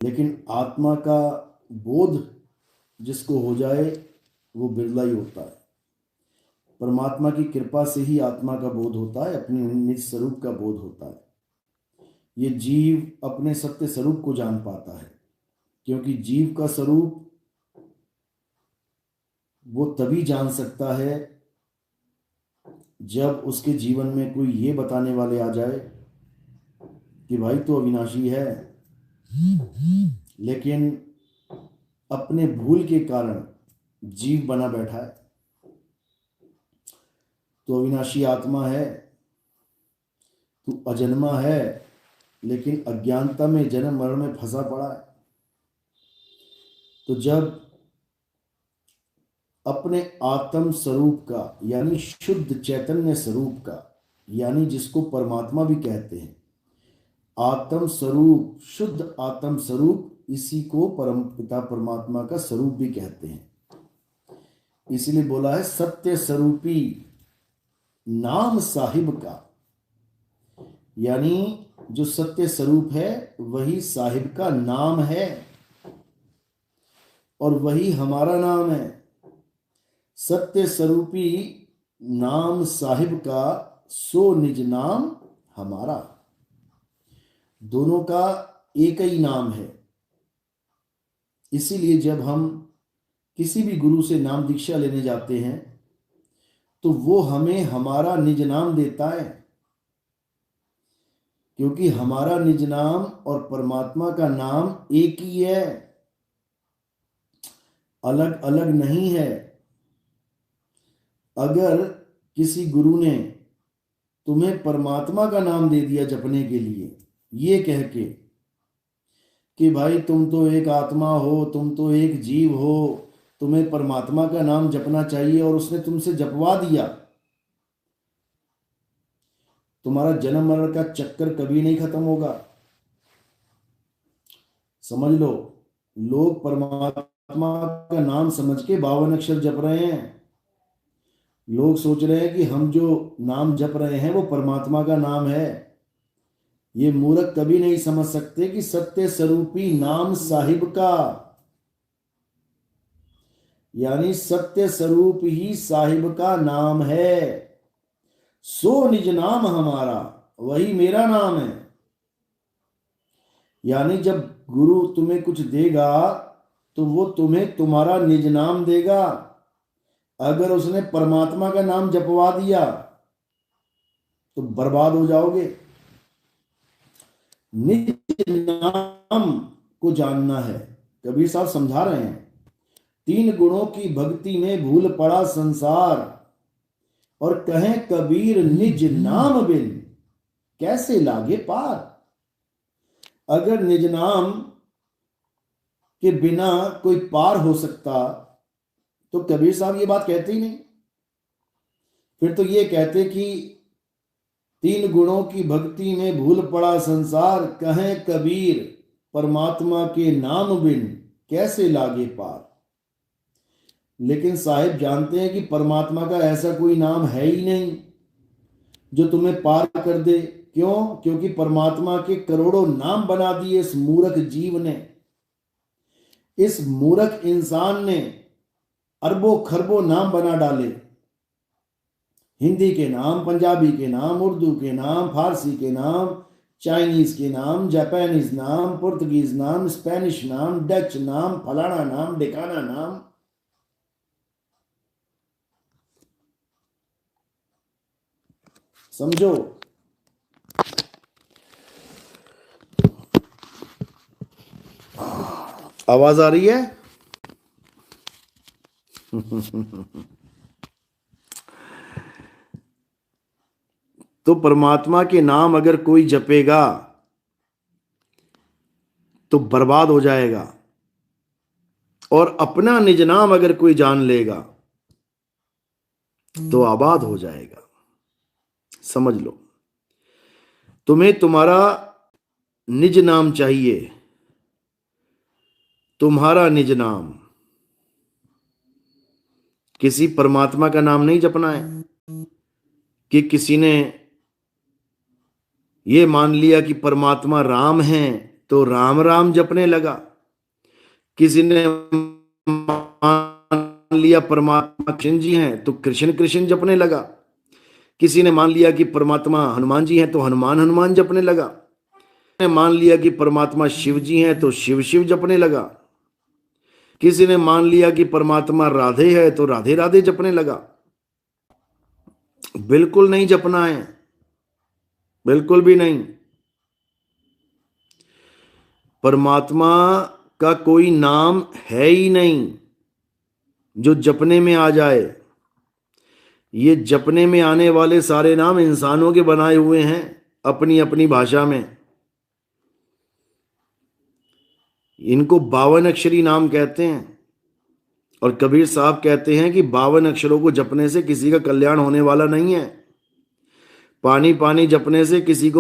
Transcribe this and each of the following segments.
लेकिन आत्मा का बोध जिसको हो जाए वो बिरला ही होता है। परमात्मा की कृपा से ही आत्मा का बोध होता है, अपने निज स्वरूप का बोध होता है। ये जीव अपने सत्य स्वरूप को जान पाता है, क्योंकि जीव का स्वरूप वो तभी जान सकता है जब उसके जीवन में कोई ये बताने वाले आ जाए कि भाई तो अविनाशी है, लेकिन अपने भूल के कारण जीव बना बैठा है। तो अविनाशी आत्मा है, तू अजन्मा है, लेकिन अज्ञानता में जन्म मरण में फंसा पड़ा है। तो जब अपने आत्म स्वरूप का यानी शुद्ध चैतन्य स्वरूप का, यानी जिसको परमात्मा भी कहते हैं, आत्म स्वरूप, शुद्ध आत्म स्वरूप, इसी को परम पिता परमात्मा का स्वरूप भी कहते हैं। इसलिए बोला है सत्य स्वरूपी नाम साहिब का, यानी जो सत्य स्वरूप है वही साहिब का नाम है और वही हमारा नाम है। सत्य स्वरूपी नाम साहिब का सो निज नाम हमारा, दोनों का एक ही नाम है। इसीलिए जब हम किसी भी गुरु से नाम दीक्षा लेने जाते हैं तो वो हमें हमारा निज नाम देता है, क्योंकि हमारा निज नाम और परमात्मा का नाम एक ही है, अलग अलग नहीं है। अगर किसी गुरु ने तुम्हें परमात्मा का नाम दे दिया जपने के लिए, ये कह के कि भाई तुम तो एक आत्मा हो, तुम तो एक जीव हो, तुम्हें परमात्मा का नाम जपना चाहिए, और उसने तुमसे जपवा दिया, तुम्हारा जन्म मरण का चक्कर कभी नहीं खत्म होगा। समझ लो, लोग परमात्मा का नाम समझ के 52 अक्षर जप रहे हैं। लोग सोच रहे हैं कि हम जो नाम जप रहे हैं वो परमात्मा का नाम है। ये मूर्ख कभी नहीं समझ सकते कि सत्य स्वरूपी नाम साहिब का, यानी सत्य स्वरूप ही साहिब का नाम है। सो निज नाम हमारा, वही मेरा नाम है। यानी जब गुरु तुम्हें कुछ देगा तो वो तुम्हें तुम्हारा निज नाम देगा। अगर उसने परमात्मा का नाम जपवा दिया तो बर्बाद हो जाओगे। निज नाम को जानना है। कबीर साहब समझा रहे हैं, 3 गुणों की भक्ति में भूल पड़ा संसार, और कहें कबीर निज नाम बिन कैसे लागे पार। अगर निज नाम के बिना कोई पार हो सकता तो कबीर साहब ये बात कहते ही नहीं। फिर तो ये कहते कि 3 गुणों की भक्ति में भूल पड़ा संसार, कहें कबीर परमात्मा के नाम बिन कैसे लागे पार। लेकिन साहिब जानते हैं कि परमात्मा का ऐसा कोई नाम है ही नहीं जो तुम्हें पार कर दे। क्यों? क्योंकि परमात्मा के करोड़ों नाम बना दिए इस मूर्ख जीव ने, इस मूर्ख इंसान ने अरबों खरबों नाम बना डाले। हिंदी के नाम, पंजाबी के नाम, उर्दू के नाम, फारसी के नाम, चाइनीज के नाम, जापानीज नाम, पुर्तगीज नाम, स्पेनिश नाम, डच नाम, फलाना नाम, ढिकाना नाम। समझो, आवाज आ रही है? तो परमात्मा के नाम अगर कोई जपेगा तो बर्बाद हो जाएगा, और अपना निज नाम अगर कोई जान लेगा तो आबाद हो जाएगा। समझ लो, तुम्हें तुम्हारा निज नाम चाहिए, तुम्हारा निज नाम, किसी परमात्मा का नाम नहीं जपना है कि किसी ने ये मान लिया कि परमात्मा राम हैं तो राम राम जपने लगा। किसी ने मान लिया परमात्मा कृष्ण जी हैं तो कृष्ण कृष्ण जपने लगा। किसी ने मान लिया कि परमात्मा हनुमान जी हैं तो हनुमान हनुमान जपने लगा। किसी ने मान लिया कि परमात्मा शिव जी हैं तो शिव शिव जपने लगा। किसी ने मान लिया कि परमात्मा राधे है तो राधे राधे जपने लगा। बिल्कुल नहीं जपना है, बिल्कुल भी नहीं। परमात्मा का कोई नाम है ही नहीं जो जपने में आ जाए। ये जपने में आने वाले सारे नाम इंसानों के बनाए हुए हैं अपनी अपनी भाषा में। इनको 52 अक्षरी नाम कहते हैं। और कबीर साहब कहते हैं कि 52 अक्षरों को जपने से किसी का कल्याण होने वाला नहीं है। पानी पानी जपने से किसी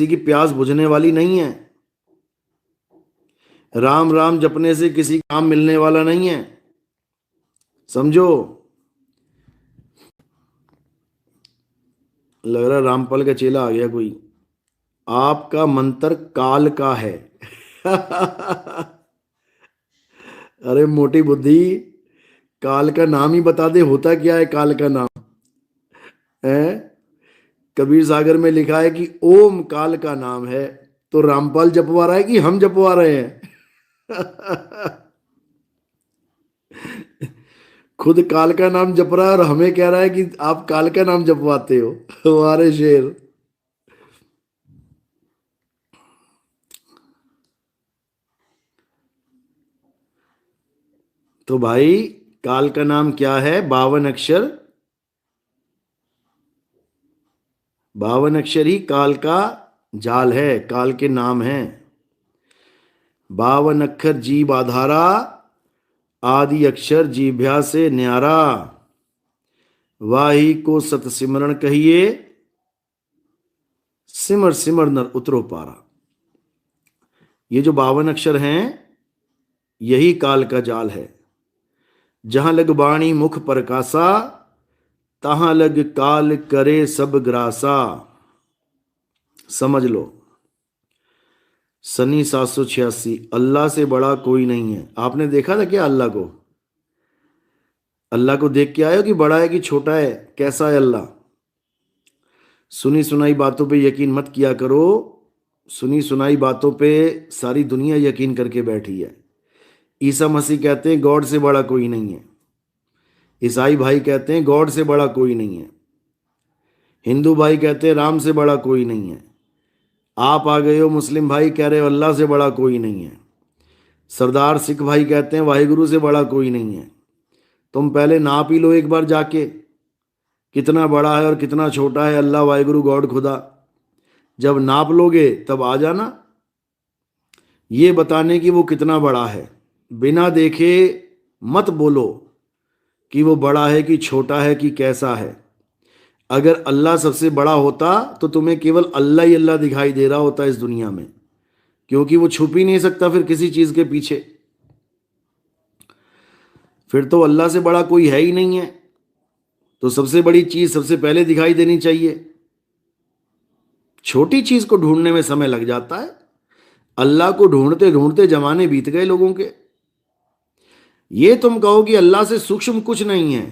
की प्यास बुझने वाली नहीं है। राम राम जपने से किसी का काम मिलने वाला नहीं है। समझो। लग रहा रामपाल का चेला आ गया कोई। आपका मंत्र काल का है। अरे मोटी बुद्धि, काल का नाम ही बता दे, होता क्या है काल का नाम है? कबीर सागर में लिखा है कि ओम काल का नाम है। तो रामपाल जपवा रहा है कि हम जपवा रहे हैं? खुद काल का नाम जप रहा है और हमें कह रहा है कि आप काल का नाम जपवाते हो। हमारे शेर। तो भाई काल का नाम क्या है? 52 अक्षर। 52 अक्षर ही काल का जाल है, काल के नाम है। 52 अक्षर जीव आधारा, आदि अक्षर जीभ्या से न्यारा। वाही को सत सिमरण कहिए, सिमर सिमर नर उतरो पारा। ये जो 52 अक्षर हैं यही काल का जाल है। जहां लग वाणी मुख प्रकाशा, तहां लग काल करे सब ग्रासा। समझ लो। सनी 786। अल्लाह से बड़ा कोई नहीं है। आपने देखा था क्या अल्लाह को? अल्लाह को देख के आए हो कि बड़ा है कि छोटा है? कैसा है अल्लाह? सुनी सुनाई बातों पे यकीन मत किया करो। सुनी सुनाई बातों पे सारी दुनिया यकीन करके बैठी है। ईसा मसीह कहते हैं गॉड से बड़ा कोई नहीं है। ईसाई भाई कहते हैं गॉड से बड़ा कोई नहीं है। हिंदू भाई कहते हैं राम से बड़ा कोई नहीं है। आप आ गए हो मुस्लिम भाई, कह रहे हो अल्लाह से बड़ा कोई नहीं है। सरदार सिख भाई कहते हैं वाहिगुरु से बड़ा कोई नहीं है। तुम पहले नाप ही लो एक बार जाके, कितना बड़ा है और कितना छोटा है अल्लाह वाहिगुरु गॉड खुदा। जब नाप लोगे तब आ जाना ये बताने कि वो कितना बड़ा है। बिना देखे मत बोलो कि वो बड़ा है कि छोटा है कि कैसा है। अगर अल्लाह सबसे बड़ा होता तो तुम्हें केवल अल्लाह ही अल्लाह दिखाई दे रहा होता इस दुनिया में, क्योंकि वो छुप ही नहीं सकता फिर किसी चीज के पीछे। फिर तो अल्लाह से बड़ा कोई है ही नहीं है। तो सबसे बड़ी चीज सबसे पहले दिखाई देनी चाहिए। छोटी चीज को ढूंढने में समय लग जाता है। अल्लाह को ढूंढते ढूंढते जमाने बीत गए लोगों के। ये तुम कहो कि अल्लाह से सूक्ष्म कुछ नहीं है,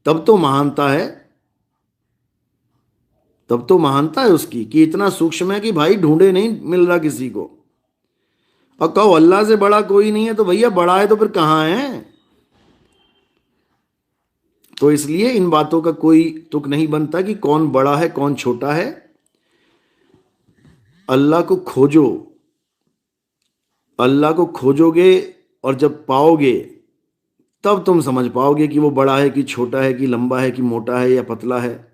तब तो महानता है। तब तो महानता है उसकी कि इतना सूक्ष्म है कि भाई ढूंढे नहीं मिल रहा किसी को। और कहो अल्लाह से बड़ा कोई नहीं है, तो भैया बड़ा है तो फिर कहां है? तो इसलिए इन बातों का कोई तुक नहीं बनता कि कौन बड़ा है कौन छोटा है। अल्लाह को खोजो। अल्लाह को खोजोगे और जब पाओगे तब तुम समझ पाओगे कि वो बड़ा है कि छोटा है कि लंबा है कि मोटा है या पतला है।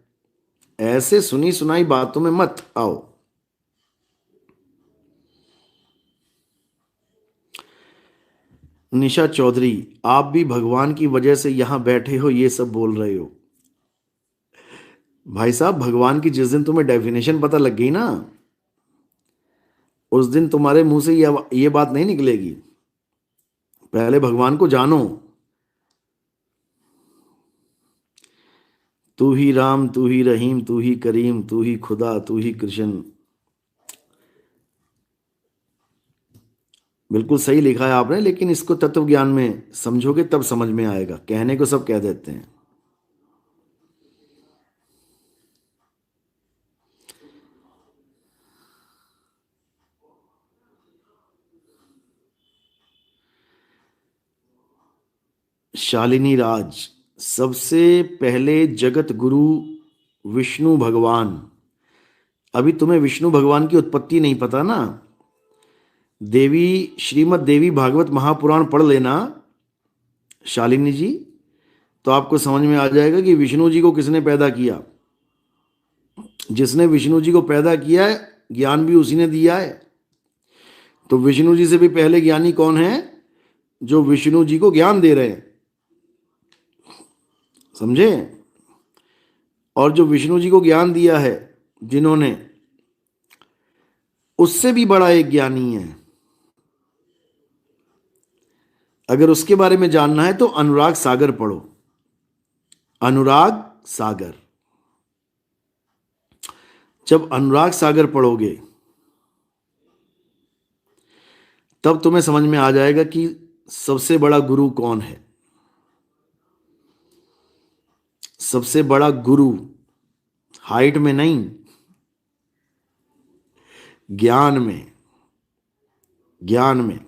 ऐसे सुनी सुनाई बातों में मत आओ। निशा चौधरी, आप भी भगवान की वजह से यहां बैठे हो ये सब बोल रहे हो। भाई साहब, भगवान की जिस दिन तुम्हें डेफिनेशन पता लग गई ना, उस दिन तुम्हारे मुंह से ये बात नहीं निकलेगी। पहले भगवान को जानो। तू ही राम, तू ही रहीम, तू ही करीम, तू ही खुदा, तू ही कृष्ण। बिल्कुल सही लिखा है आपने, लेकिन इसको तत्व ज्ञान में समझोगे तब समझ में आएगा। कहने को सब कह देते हैं। शालिनी राज, सबसे पहले जगत गुरु विष्णु भगवान। अभी तुम्हें विष्णु भगवान की उत्पत्ति नहीं पता ना। देवी श्रीमद् देवी भागवत महापुराण पढ़ लेना शालिनी जी, तो आपको समझ में आ जाएगा कि विष्णु जी को किसने पैदा किया। जिसने विष्णु जी को पैदा किया है, ज्ञान भी उसी ने दिया है। तो विष्णु जी से भी पहले ज्ञानी कौन है? जो विष्णु जी को ज्ञान दे रहे हैं, समझे? और जो विष्णु जी को ज्ञान दिया है जिन्होंने, उससे भी बड़ा एक ज्ञानी है। अगर उसके बारे में जानना है तो अनुराग सागर पढ़ो। अनुराग सागर, जब अनुराग सागर पढ़ोगे तब तुम्हें समझ में आ जाएगा कि सबसे बड़ा गुरु कौन है। सबसे बड़ा गुरु हाइट में नहीं, ज्ञान में। ज्ञान में।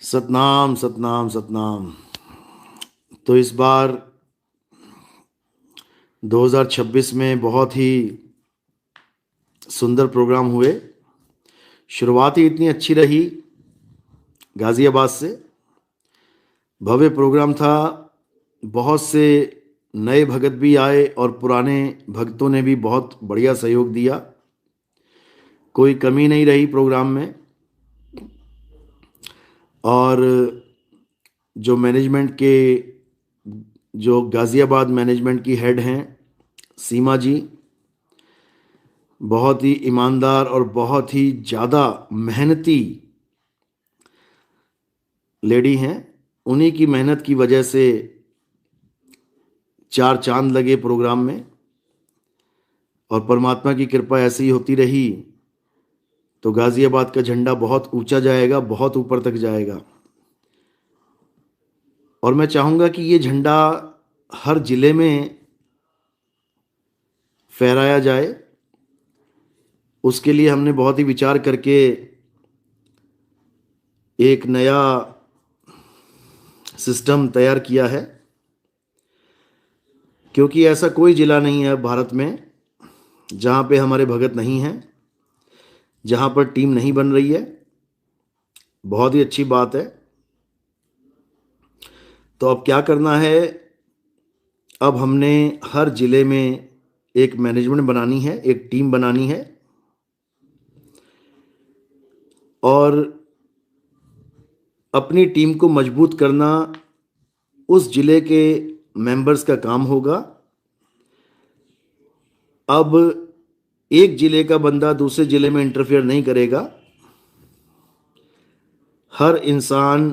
सतनाम सतनाम सतनाम। तो इस बार 2026 में बहुत ही सुंदर प्रोग्राम हुए। शुरुआत ही इतनी अच्छी रही गाजियाबाद से। भव्य प्रोग्राम था। बहुत से नए भगत भी आए और पुराने भक्तों ने भी बहुत बढ़िया सहयोग दिया। कोई कमी नहीं रही प्रोग्राम में। और जो मैनेजमेंट के, जो गाज़ियाबाद मैनेजमेंट की हेड हैं सीमा जी, बहुत ही ईमानदार और बहुत ही ज़्यादा मेहनती लेडी हैं। उन्हीं की मेहनत की वजह से 4 चांद लगे प्रोग्राम में। और परमात्मा की कृपा ऐसे ही होती रही तो गाज़ियाबाद का झंडा बहुत ऊंचा जाएगा, बहुत ऊपर तक जाएगा। और मैं चाहूँगा कि ये झंडा हर ज़िले में फहराया जाए। उसके लिए हमने बहुत ही विचार करके एक नया सिस्टम तैयार किया है, क्योंकि ऐसा कोई ज़िला नहीं है भारत में जहाँ पे हमारे भगत नहीं हैं, जहाँ पर टीम नहीं बन रही है। बहुत ही अच्छी बात है। तो अब क्या करना है, अब हमने हर ज़िले में एक मैनेजमेंट बनानी है, एक टीम बनानी है। और अपनी टीम को मजबूत करना उस ज़िले के मेंबर्स का काम होगा। अब एक ज़िले का बंदा दूसरे ज़िले में इंटरफेयर नहीं करेगा। हर इंसान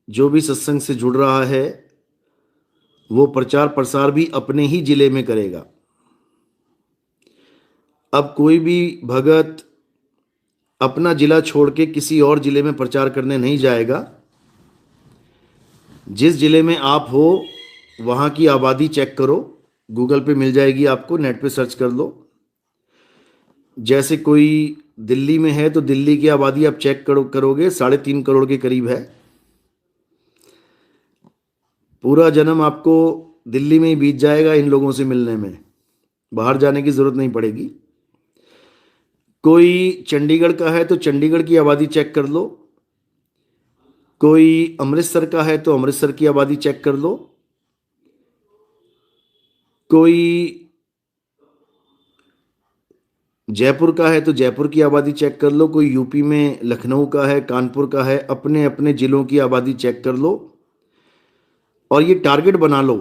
जो भी सत्संग से जुड़ रहा है वो प्रचार प्रसार भी अपने ही ज़िले में करेगा। अब कोई भी भगत अपना ज़िला छोड़ के किसी और ज़िले में प्रचार करने नहीं जाएगा। जिस ज़िले में आप हो वहाँ की आबादी चेक करो, गूगल पे मिल जाएगी आपको, नेट पे सर्च कर लो। जैसे कोई दिल्ली में है तो दिल्ली की आबादी आप चेक करोगे 3.5 करोड़ के करीब है। पूरा जन्म आपको दिल्ली में ही बीत जाएगा इन लोगों से मिलने में, बाहर जाने की ज़रूरत नहीं पड़ेगी। कोई चंडीगढ़ का है तो चंडीगढ़ की आबादी चेक कर लो। कोई अमृतसर का है तो अमृतसर की आबादी चेक कर लो। कोई जयपुर का है तो जयपुर की आबादी चेक कर लो। कोई यूपी में लखनऊ का है, कानपुर का है, अपने अपने ज़िलों की आबादी चेक कर लो। और ये टारगेट बना लो,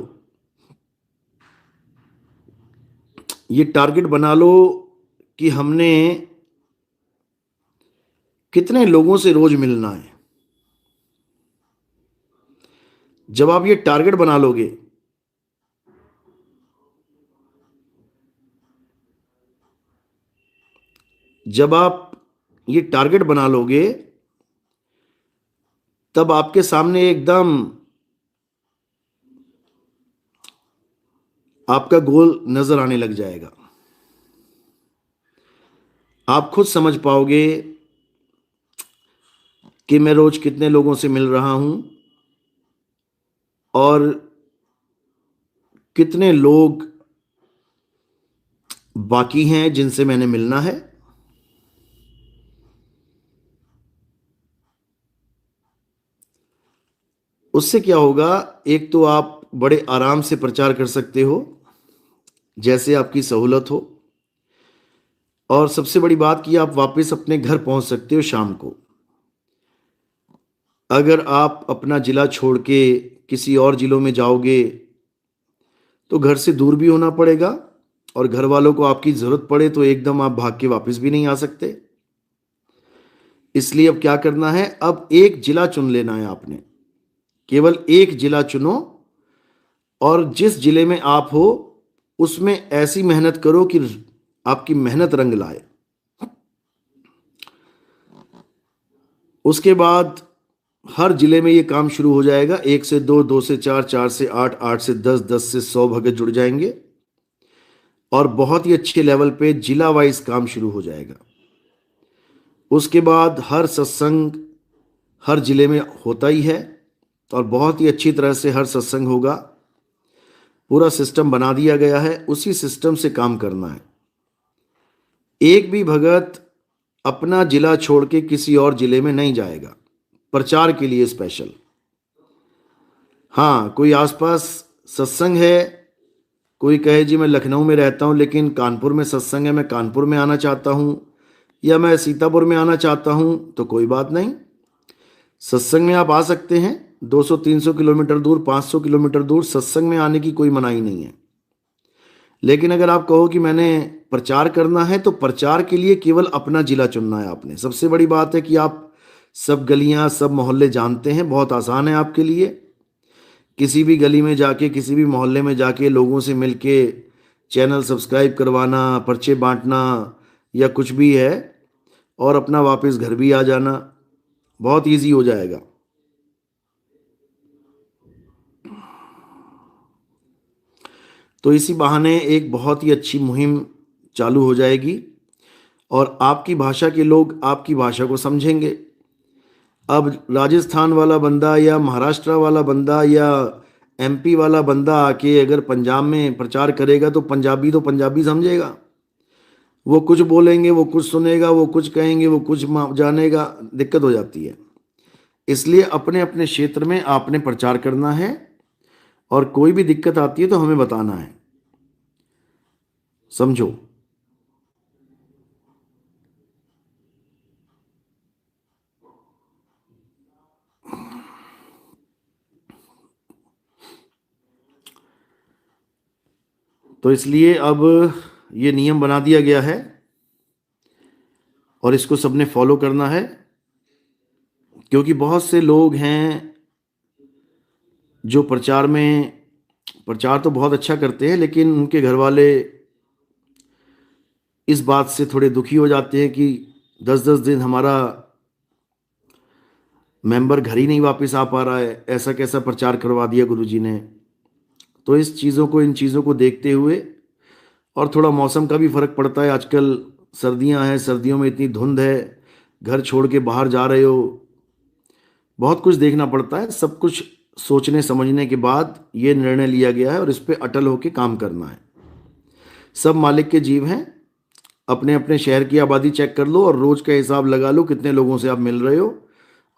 ये टारगेट बना लो कि हमने कितने लोगों से रोज मिलना है। जब आप ये टारगेट बना लोगे जब आप ये टारगेट बना लोगे तब आपके सामने एकदम आपका गोल नजर आने लग जाएगा। आप खुद समझ पाओगे कि मैं रोज कितने लोगों से मिल रहा हूं और कितने लोग बाकी हैं जिनसे मैंने मिलना है। उससे क्या होगा, एक तो आप बड़े आराम से प्रचार कर सकते हो जैसे आपकी सहूलत हो, और सबसे बड़ी बात कि आप वापस अपने घर पहुंच सकते हो शाम को। अगर आप अपना जिला छोड़ के किसी और जिलों में जाओगे तो घर से दूर भी होना पड़ेगा, और घर वालों को आपकी जरूरत पड़े तो एकदम आप भाग के वापस भी नहीं आ सकते। इसलिए अब क्या करना है, अब एक जिला चुन लेना है आपने। केवल एक जिला चुनो और जिस जिले में आप हो उसमें ऐसी मेहनत करो कि आपकी मेहनत रंग लाए। उसके बाद हर जिले में ये काम शुरू हो जाएगा। 1 से 2, 2 से 4, 4 से 8, 8 से 10, 10 से 100 भगत जुड़ जाएंगे और बहुत ही अच्छे लेवल पे जिला वाइज काम शुरू हो जाएगा। उसके बाद हर सत्संग हर जिले में होता ही है और बहुत ही अच्छी तरह से हर सत्संग होगा। पूरा सिस्टम बना दिया गया है, उसी सिस्टम से काम करना है। एक भी भगत अपना जिला छोड़ के किसी और जिले में नहीं जाएगा प्रचार के लिए स्पेशल। हाँ, कोई आसपास सत्संग है, कोई कहे जी मैं लखनऊ में रहता हूं लेकिन कानपुर में सत्संग है, मैं कानपुर में आना चाहता हूं, या मैं सीतापुर में आना चाहता हूं, तो कोई बात नहीं, सत्संग में आप आ सकते हैं। 200-300 किलोमीटर दूर, 500 किलोमीटर दूर सत्संग में आने की कोई मनाही नहीं है। लेकिन अगर आप कहो कि मैंने प्रचार करना है तो प्रचार के लिए केवल अपना जिला चुनना है आपने। सबसे बड़ी बात है कि आप सब गलियां सब मोहल्ले जानते हैं, बहुत आसान है आपके लिए। किसी भी गली में जाके किसी भी मोहल्ले में जाके लोगों से मिलके चैनल सब्सक्राइब करवाना, पर्चे बांटना या कुछ भी है, और अपना वापस घर भी आ जाना, बहुत इजी हो जाएगा। तो इसी बहाने एक बहुत ही अच्छी मुहिम चालू हो जाएगी और आपकी भाषा के लोग आपकी भाषा को समझेंगे। अब राजस्थान वाला बंदा या महाराष्ट्र वाला बंदा या एमपी वाला बंदा आके अगर पंजाब में प्रचार करेगा तो पंजाबी समझेगा। वो कुछ बोलेंगे, वो कुछ सुनेगा, वो कुछ कहेंगे, वो कुछ जानेगा, दिक्कत हो जाती है। इसलिए अपने अपने क्षेत्र में आपने प्रचार करना है और कोई भी दिक्कत आती है तो हमें बताना है, समझो। तो इसलिए अब ये नियम बना दिया गया है और इसको सबने फॉलो करना है, क्योंकि बहुत से लोग हैं जो प्रचार तो बहुत अच्छा करते हैं लेकिन उनके घर वाले इस बात से थोड़े दुखी हो जाते हैं कि 10-10 दिन हमारा मेंबर घर ही नहीं वापस आ पा रहा है, ऐसा कैसा प्रचार करवा दिया गुरुजी ने। तो इन चीज़ों को देखते हुए, और थोड़ा मौसम का भी फर्क पड़ता है, आजकल सर्दियां हैं, सर्दियों में इतनी धुंध है, घर छोड़ के बाहर जा रहे हो, बहुत कुछ देखना पड़ता है। सब कुछ सोचने समझने के बाद ये निर्णय लिया गया है और इस पर अटल होकर काम करना है। सब मालिक के जीव हैं। अपने अपने शहर की आबादी चेक कर लो और रोज का हिसाब लगा लो कितने लोगों से आप मिल रहे हो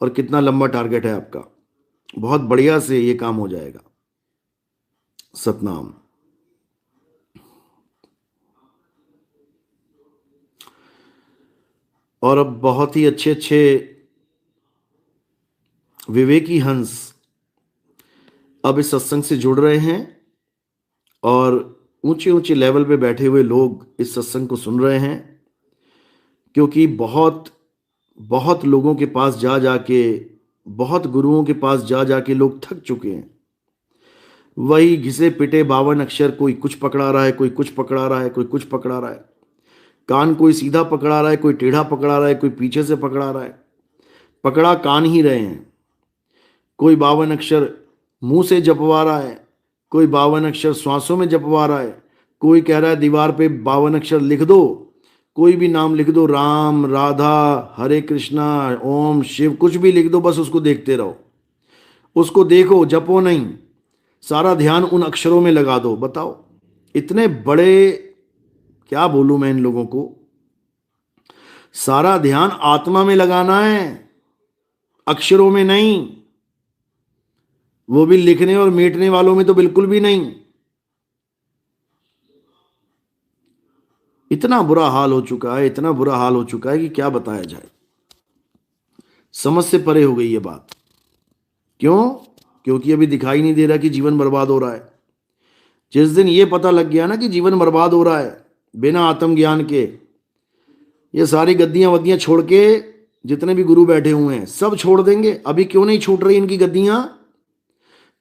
और कितना लंबा टारगेट है आपका। बहुत बढ़िया से ये काम हो जाएगा। सतनाम। और अब बहुत ही अच्छे अच्छे विवेकी हंस अब इस सत्संग से जुड़ रहे हैं और ऊंचे ऊंचे लेवल पे बैठे हुए लोग इस सत्संग को सुन रहे हैं, क्योंकि बहुत बहुत लोगों के पास जा जाके, बहुत गुरुओं के पास जा जाके लोग थक चुके हैं। वही घिसे पिटे 52 अक्षर, कोई कुछ पकड़ा रहा है, कोई कुछ पकड़ा रहा है, कोई कुछ पकड़ा रहा है। कान कोई सीधा पकड़ा रहा है, कोई टेढ़ा पकड़ा रहा है, कोई पीछे से पकड़ा रहा है, पकड़ा कान ही रहे हैं। कोई 52 अक्षर मुंह से जपवा रहा है, कोई 52 अक्षर श्वासों में जपवा रहा है, कोई कह रहा है दीवार पे 52 अक्षर लिख दो, कोई भी नाम लिख दो, राम, राधा, हरे कृष्णा, ओम, शिव, कुछ भी लिख दो, बस उसको देखते रहो, उसको देखो, जपो नहीं, सारा ध्यान उन अक्षरों में लगा दो। बताओ, इतने बड़े, क्या बोलूं मैं इन लोगों को, सारा ध्यान आत्मा में लगाना है, अक्षरों में नहीं, वो भी लिखने और मेटने वालों में तो बिल्कुल भी नहीं। इतना बुरा हाल हो चुका है, इतना बुरा हाल हो चुका है कि क्या बताया जाए। समझ से परे हो गई ये बात। क्यों? क्योंकि अभी दिखाई नहीं दे रहा कि जीवन बर्बाद हो रहा है। जिस दिन ये पता लग गया ना कि जीवन बर्बाद हो रहा है बिना आत्मज्ञान के, ये सारी गद्दियां वद्दियां छोड़ के, जितने भी गुरु बैठे हुए हैं सब छोड़ देंगे। अभी क्यों नहीं छूट रही इनकी गद्दियां?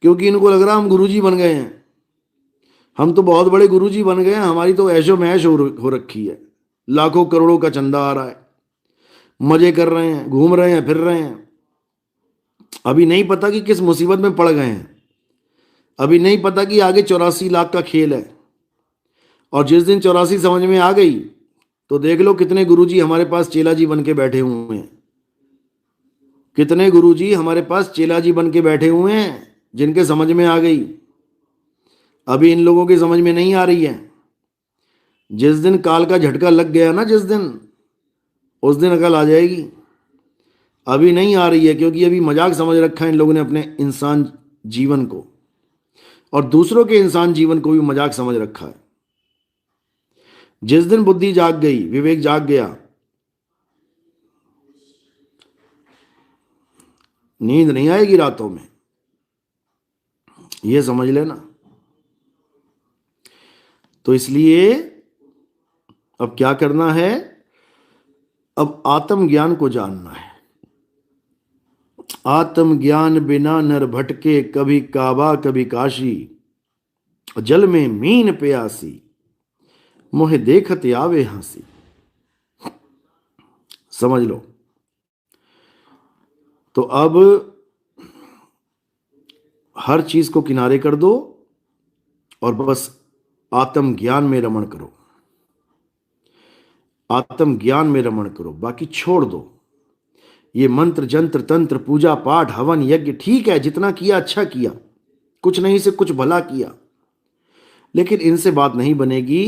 क्योंकि इनको लग रहा हम गुरुजी बन गए हैं, हम तो बहुत बड़े गुरुजी बन गए हैं, हमारी तो ऐशो मैश हो रखी है, लाखों करोड़ों का चंदा आ रहा है, मजे कर रहे हैं, घूम रहे हैं, फिर रहे हैं। अभी नहीं पता कि किस मुसीबत में पड़ गए हैं, अभी नहीं पता कि आगे 84 लाख का खेल है। और जिस दिन 84 समझ में आ गई तो देख लो कितने गुरुजी हमारे पास चेला जी बन के बैठे हुए हैं, कितने गुरुजी हमारे पास चेला जी बन के बैठे हुए हैं जिनके समझ में आ गई। अभी इन लोगों की समझ में नहीं आ रही है। जिस दिन काल का झटका लग गया ना, जिस दिन, उस दिन अकल आ जाएगी। अभी नहीं आ रही है क्योंकि अभी मजाक समझ रखा है इन लोगों ने अपने इंसान जीवन को, और दूसरों के इंसान जीवन को भी मजाक समझ रखा है। जिस दिन बुद्धि जाग गई, विवेक जाग गया, नींद नहीं आएगी रातों में, ये समझ लेना। तो इसलिए अब क्या करना है? अब आत्मज्ञान को जानना है। आत्मज्ञान बिना नर भटके, कभी काबा कभी काशी, जल में मीन प्यासी, मोहे देखत आवे हंसी। समझ लो। तो अब हर चीज को किनारे कर दो और बस आत्मज्ञान में रमण करो, आत्मज्ञान में रमण करो, बाकी छोड़ दो। ये मंत्र जंत्र तंत्र पूजा पाठ हवन यज्ञ ठीक है, जितना किया अच्छा किया, कुछ नहीं से कुछ भला किया, लेकिन इनसे बात नहीं बनेगी।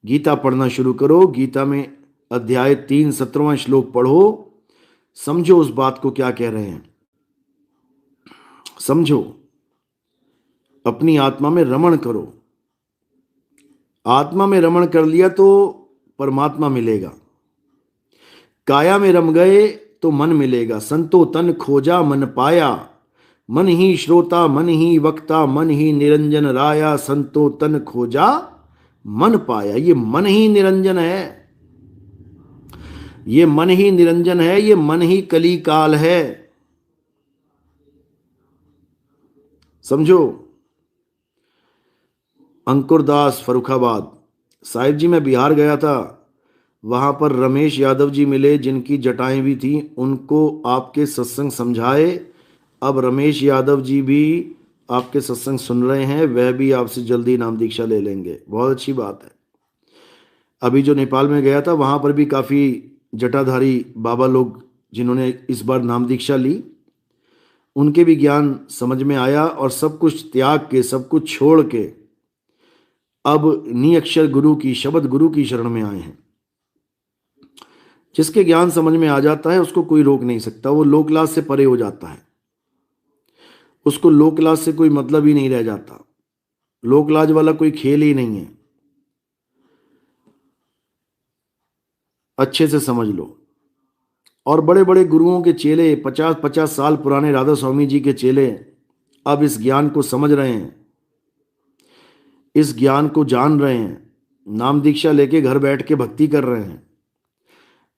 गीता पढ़ना शुरू करो, गीता में अध्याय 3 17वां श्लोक पढ़ो, समझो उस बात को क्या कह रहे हैं, समझो, अपनी आत्मा में रमण करो। आत्मा में रमण कर लिया तो परमात्मा मिलेगा, काया में रम गए तो मन मिलेगा। संतो तन खोजा मन पाया, मन ही श्रोता मन ही वक्ता मन ही निरंजन राया। संतो तन खोजा मन पाया, ये मन ही निरंजन है, ये मन ही निरंजन है, ये मन ही कली काल है। समझो। अंकुरदास फरुखाबाद साहिब जी, मैं बिहार गया था, वहां पर रमेश यादव जी मिले जिनकी जटाएं भी थी, उनको आपके सत्संग समझाए। अब रमेश यादव जी भी आपके सत्संग सुन रहे हैं, वह भी आपसे जल्दी नाम दीक्षा ले लेंगे। बहुत अच्छी बात है। अभी जो नेपाल में गया था वहां पर भी काफ़ी जटाधारी बाबा लोग जिन्होंने इस बार नाम दीक्षा ली, उनके भी ज्ञान समझ में आया और सब कुछ त्याग के, सब कुछ छोड़ के अब निअक्षर गुरु की, शब्द गुरु की शरण में आए हैं। जिसके ज्ञान समझ में आ जाता है उसको कोई रोक नहीं सकता, वो लोकलाज से परे हो जाता है, उसको लोकलाज से कोई मतलब ही नहीं रह जाता, लोकलाज वाला कोई खेल ही नहीं है। अच्छे से समझ लो। और बड़े बड़े गुरुओं के चेले, 50-50 साल पुराने राधा स्वामी जी के चेले अब इस ज्ञान को समझ रहे हैं, इस ज्ञान को जान रहे हैं, नाम दीक्षा लेके घर बैठ के भक्ति कर रहे हैं।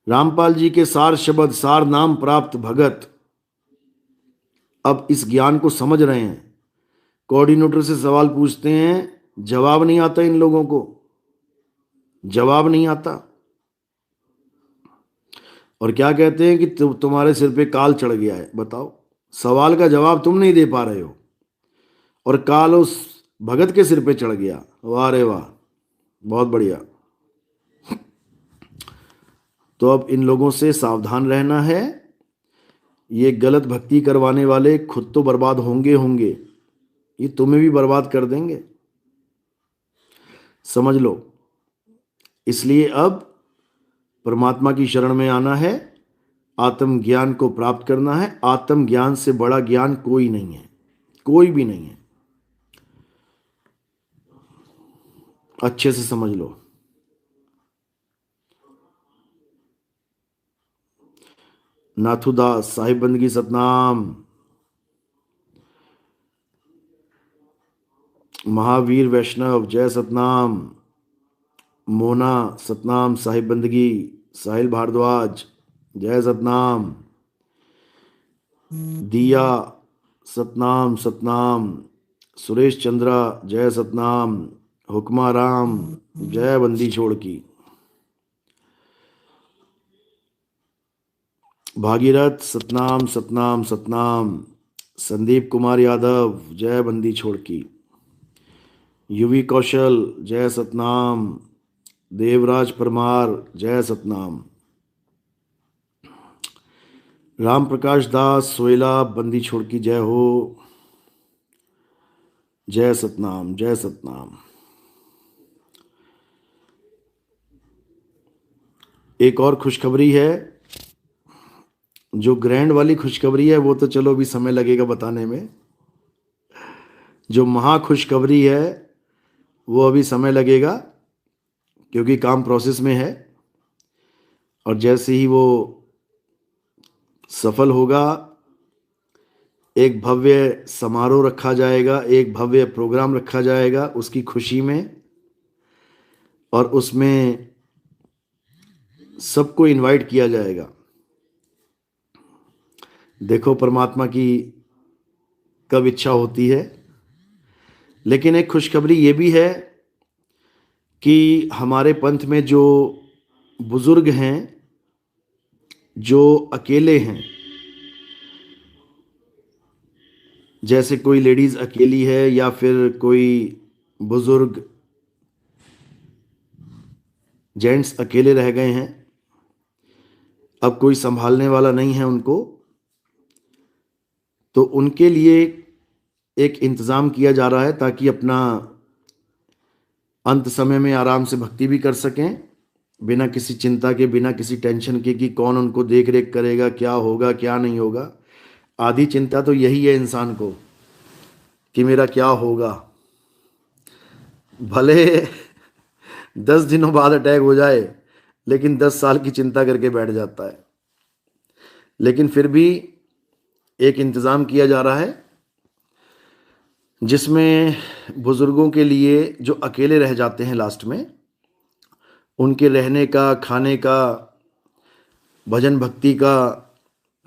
रामपाल जी के सार शब्द, सार नाम प्राप्त भगत अब इस ज्ञान को समझ रहे हैं। कोऑर्डिनेटर से सवाल पूछते हैं, जवाब नहीं आता इन लोगों को, जवाब नहीं आता। और क्या कहते हैं कि तुम्हारे सिर पे काल चढ़ गया है। बताओ, सवाल का जवाब तुम नहीं दे पा रहे हो और काल उस भगत के सिर पे चढ़ गया। वाह रे वाह, बहुत बढ़िया। तो अब इन लोगों से सावधान रहना है। ये गलत भक्ति करवाने वाले खुद तो बर्बाद होंगे होंगे, ये तुम्हें भी बर्बाद कर देंगे, समझ लो। इसलिए अब परमात्मा की शरण में आना है, आत्मज्ञान को प्राप्त करना है। आत्मज्ञान से बड़ा ज्ञान कोई नहीं है, कोई भी नहीं है। अच्छे से समझ लो। नाथुदास साहिब बंदगी सतनाम, महावीर वैष्णव जय सतनाम, मोना सतनाम, साहिब बंदगी, साहिल भारद्वाज जय सतनाम, दिया सतनाम सतनाम, सुरेश चंद्रा जय सतनाम, हुक्मा राम जय बंदी छोड़ की, भागीरथ सतनाम सतनाम सतनाम, संदीप कुमार यादव जय बंदी छोड़ की, युवी कौशल जय सतनाम, देवराज परमार जय सतनाम, राम प्रकाश दास सोयला बंदी छोड़ की जय हो, जय सतनाम जय सतनाम। एक और खुशखबरी है, जो ग्रैंड वाली खुशखबरी है वो तो चलो अभी समय लगेगा बताने में, जो महा खुशखबरी है वो अभी समय लगेगा क्योंकि काम प्रोसेस में है। और जैसे ही वो सफल होगा, एक भव्य समारोह रखा जाएगा, एक भव्य प्रोग्राम रखा जाएगा उसकी खुशी में, और उसमें सबको इनवाइट किया जाएगा। देखो परमात्मा की कब इच्छा होती है। लेकिन एक खुशखबरी ये भी है कि हमारे पंथ में जो बुजुर्ग हैं, जो अकेले हैं, जैसे कोई लेडीज अकेली है या फिर कोई बुजुर्ग जेंट्स अकेले रह गए हैं, अब कोई संभालने वाला नहीं है उनको, तो उनके लिए एक इंतज़ाम किया जा रहा है ताकि अपना अंत समय में आराम से भक्ति भी कर सकें, बिना किसी चिंता के, बिना किसी टेंशन के कि कौन उनको देख रेख करेगा, क्या होगा क्या नहीं होगा। आधी चिंता तो यही है इंसान को कि मेरा क्या होगा। भले 10 दिनों बाद अटैक हो जाए लेकिन 10 साल की चिंता करके बैठ जाता है। लेकिन फिर भी एक इंतज़ाम किया जा रहा है जिसमें बुजुर्गों के लिए जो अकेले रह जाते हैं लास्ट में, उनके रहने का, खाने का, भजन भक्ति का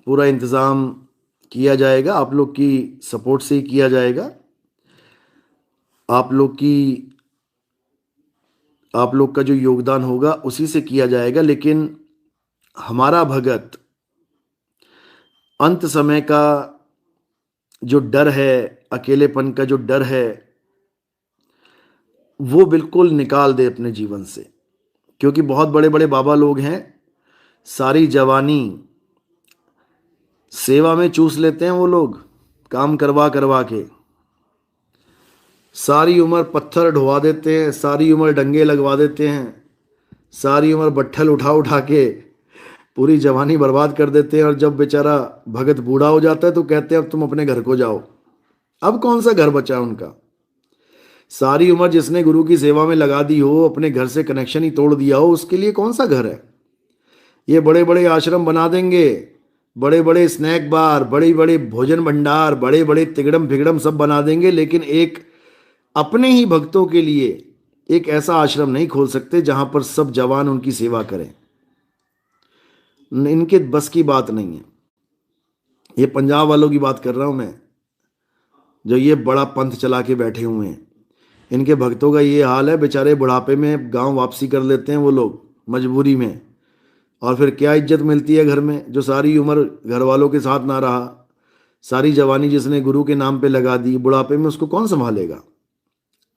पूरा इंतज़ाम किया जाएगा। आप लोग की सपोर्ट से ही किया जाएगा, आप लोग का जो योगदान होगा उसी से किया जाएगा। लेकिन हमारा भगत अंत समय का जो डर है, अकेलेपन का जो डर है, वो बिल्कुल निकाल दे अपने जीवन से। क्योंकि बहुत बड़े बड़े बाबा लोग हैं, सारी जवानी सेवा में चूस लेते हैं वो लोग, काम करवा करवा के सारी उम्र पत्थर ढोवा देते हैं, सारी उम्र डंगे लगवा देते हैं, सारी उम्र बट्ठल उठा उठा के पूरी जवानी बर्बाद कर देते हैं। और जब बेचारा भगत बूढ़ा हो जाता है तो कहते हैं अब तुम अपने घर को जाओ। अब कौन सा घर बचा उनका? सारी उम्र जिसने गुरु की सेवा में लगा दी हो, अपने घर से कनेक्शन ही तोड़ दिया हो, उसके लिए कौन सा घर है? ये बड़े बड़े आश्रम बना देंगे, बड़े बड़े स्नैक बार, बड़े बड़े भोजन भंडार, बड़े बड़े तिगड़म फिगड़म सब बना देंगे, लेकिन एक अपने ही भक्तों के लिए एक ऐसा आश्रम नहीं खोल सकते जहां पर सब जवान उनकी सेवा करें। इनके बस की बात नहीं है। ये पंजाब वालों की बात कर रहा हूं मैं, जो ये बड़ा पंथ चला के बैठे हुए हैं। इनके भक्तों का ये हाल है, बेचारे बुढ़ापे में गांव वापसी कर लेते हैं वो लोग मजबूरी में, और फिर क्या इज्जत मिलती है घर में, जो सारी उम्र घर वालों के साथ ना रहा, सारी जवानी जिसने गुरु के नाम पे लगा दी, बुढ़ापे में उसको कौन संभालेगा?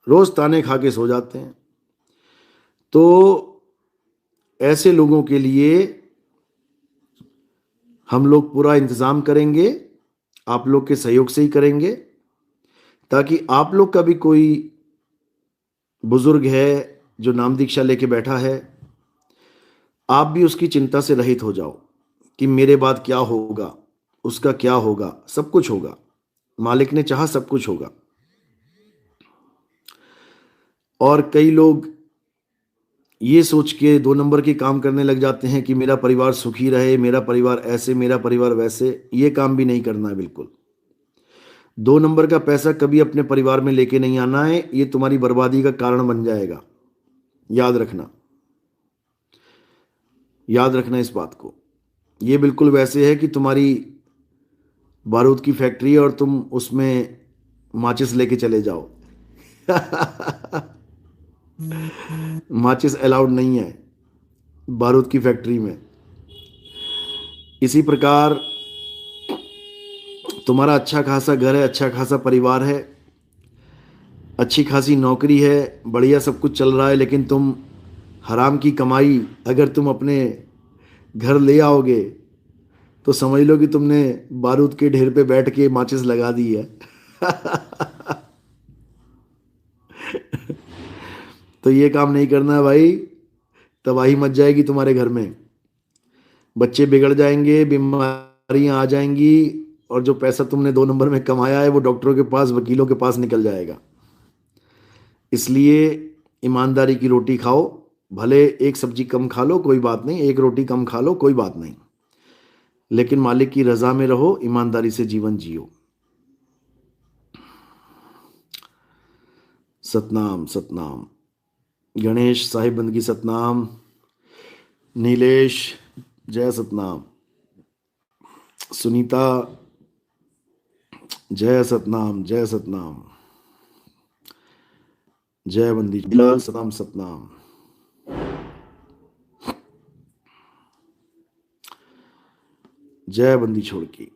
रोज ताने खा के सो जाते हैं। तो ऐसे लोगों के लिए हम लोग पूरा इंतजाम करेंगे, आप लोग के सहयोग से ही करेंगे, ताकि आप लोग का भी कोई बुजुर्ग है जो नाम दीक्षा लेके बैठा है, आप भी उसकी चिंता से रहित हो जाओ कि मेरे बाद क्या होगा, उसका क्या होगा। सब कुछ होगा, मालिक ने चाहा सब कुछ होगा। और कई लोग ये सोच के 2 नंबर के काम करने लग जाते हैं कि मेरा परिवार सुखी रहे, मेरा परिवार ऐसे, मेरा परिवार वैसे। ये काम भी नहीं करना है बिल्कुल। 2 नंबर का पैसा कभी अपने परिवार में लेके नहीं आना है, ये तुम्हारी बर्बादी का कारण बन जाएगा। याद रखना, याद रखना इस बात को। ये बिल्कुल वैसे है कि तुम्हारी बारूद की फैक्ट्री है और तुम उसमें माचिस लेके चले जाओ। माचिस अलाउड नहीं है बारूद की फैक्ट्री में। इसी प्रकार तुम्हारा अच्छा खासा घर है, अच्छा खासा परिवार है, अच्छी खासी नौकरी है, बढ़िया सब कुछ चल रहा है, लेकिन तुम हराम की कमाई अगर तुम अपने घर ले आओगे तो समझ लो कि तुमने बारूद के ढेर पे बैठ के माचिस लगा दी है। तो ये काम नहीं करना है भाई, तबाही मच जाएगी तुम्हारे घर में, बच्चे बिगड़ जाएंगे, बीमारियां आ जाएंगी, और जो पैसा तुमने 2 नंबर में कमाया है वो डॉक्टरों के पास, वकीलों के पास निकल जाएगा। इसलिए ईमानदारी की रोटी खाओ, भले एक सब्जी कम खा लो कोई बात नहीं, एक रोटी कम खा लो कोई बात नहीं, लेकिन मालिक की रजा में रहो, ईमानदारी से जीवन जियो। सतनाम सतनाम। गणेश साहिब बंदगी सतनाम। नीलेश जय सतनाम। सुनीता जय सतनाम, जय सतनाम, जय बंदी सतनाम सतनाम। जय बंदी छोड़ की।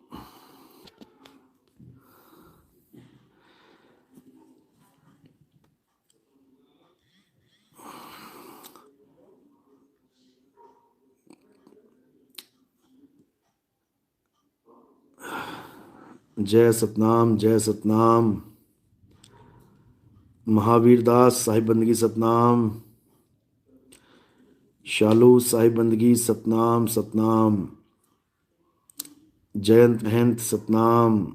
जय सतनाम, जय सतनाम। महावीर दास साहिब बंदगी सतनाम। शालू साहिब बंदगी सतनाम सतनाम। जयंत महंत सतनाम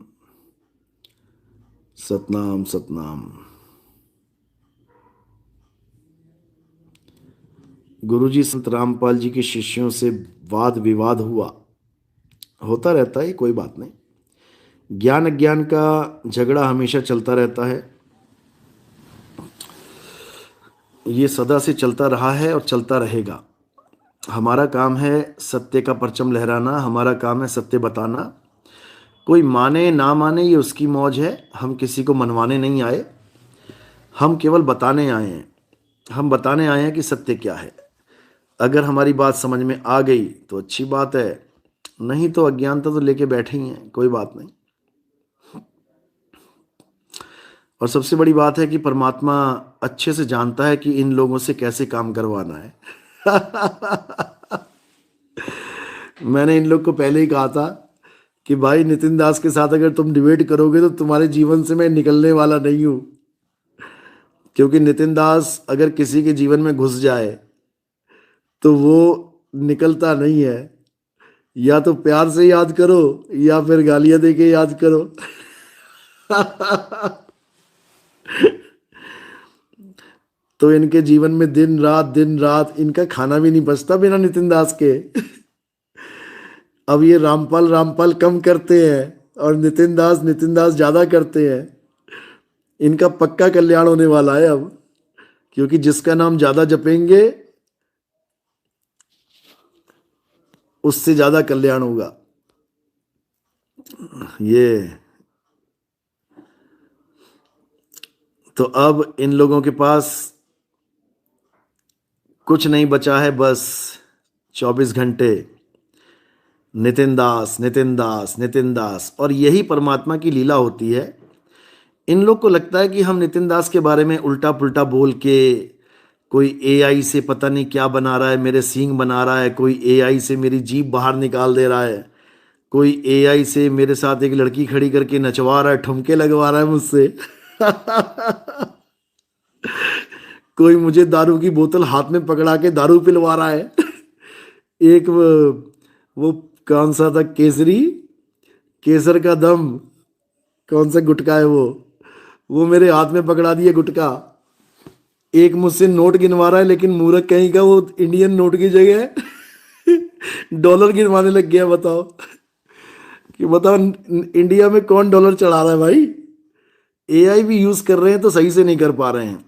सतनाम सतनाम। गुरुजी संत रामपाल जी के शिष्यों से वाद विवाद हुआ, होता रहता है, कोई बात नहीं। ज्ञान अज्ञान का झगड़ा हमेशा चलता रहता है, ये सदा से चलता रहा है और चलता रहेगा। हमारा काम है सत्य का परचम लहराना, हमारा काम है सत्य बताना। कोई माने ना माने ये उसकी मौज है, हम किसी को मनवाने नहीं आए, हम केवल बताने आए हैं। हम बताने आए हैं कि सत्य क्या है। अगर हमारी बात समझ में आ गई तो अच्छी बात है, नहीं तो अज्ञानता तो लेके बैठे ही हैं, कोई बात नहीं। और सबसे बड़ी बात है कि परमात्मा अच्छे से जानता है कि इन लोगों से कैसे काम करवाना है। मैंने इन लोग को पहले ही कहा था कि भाई नितिन दास के साथ अगर तुम डिबेट करोगे तो तुम्हारे जीवन से मैं निकलने वाला नहीं हूं, क्योंकि नितिन दास अगर किसी के जीवन में घुस जाए तो वो निकलता नहीं है। या तो प्यार से याद करो या फिर गालियां दे के याद करो। तो इनके जीवन में दिन रात इनका खाना भी नहीं बचता बिना नितिन दास के। अब ये रामपाल रामपाल कम करते हैं और नितिन दास ज्यादा करते हैं। इनका पक्का कल्याण होने वाला है अब, क्योंकि जिसका नाम ज्यादा जपेंगे उससे ज्यादा कल्याण होगा। ये तो अब इन लोगों के पास कुछ नहीं बचा है, बस 24 घंटे नितिन दास, नितिन दास, नितिन दास। और यही परमात्मा की लीला होती है। इन लोग को लगता है कि हम नितिन दास के बारे में उल्टा पुल्टा बोल के, कोई एआई से पता नहीं क्या बना रहा है, मेरे सींग बना रहा है, कोई एआई से मेरी जीभ बाहर निकाल दे रहा है, कोई एआई से मेरे साथ एक लड़की खड़ी करके नचवा रहा है, ठुमके लगवा रहा है मुझसे कोई मुझे दारू की बोतल हाथ में पकड़ा के दारू पिलवा रहा है एक वो कौन सा था, केसरी, केसर का दम, कौन सा गुटखा है वो मेरे हाथ में पकड़ा दिए गुटखा। एक मुझसे नोट गिनवा रहा है, लेकिन मूर्ख कहीं का वो इंडियन नोट की जगह डॉलर गिनवाने लग गया। बताओ कि बताओ इंडिया में कौन डॉलर चढ़ा रहा है भाई। एआई भी यूज कर रहे हैं तो सही से नहीं कर पा रहे हैं।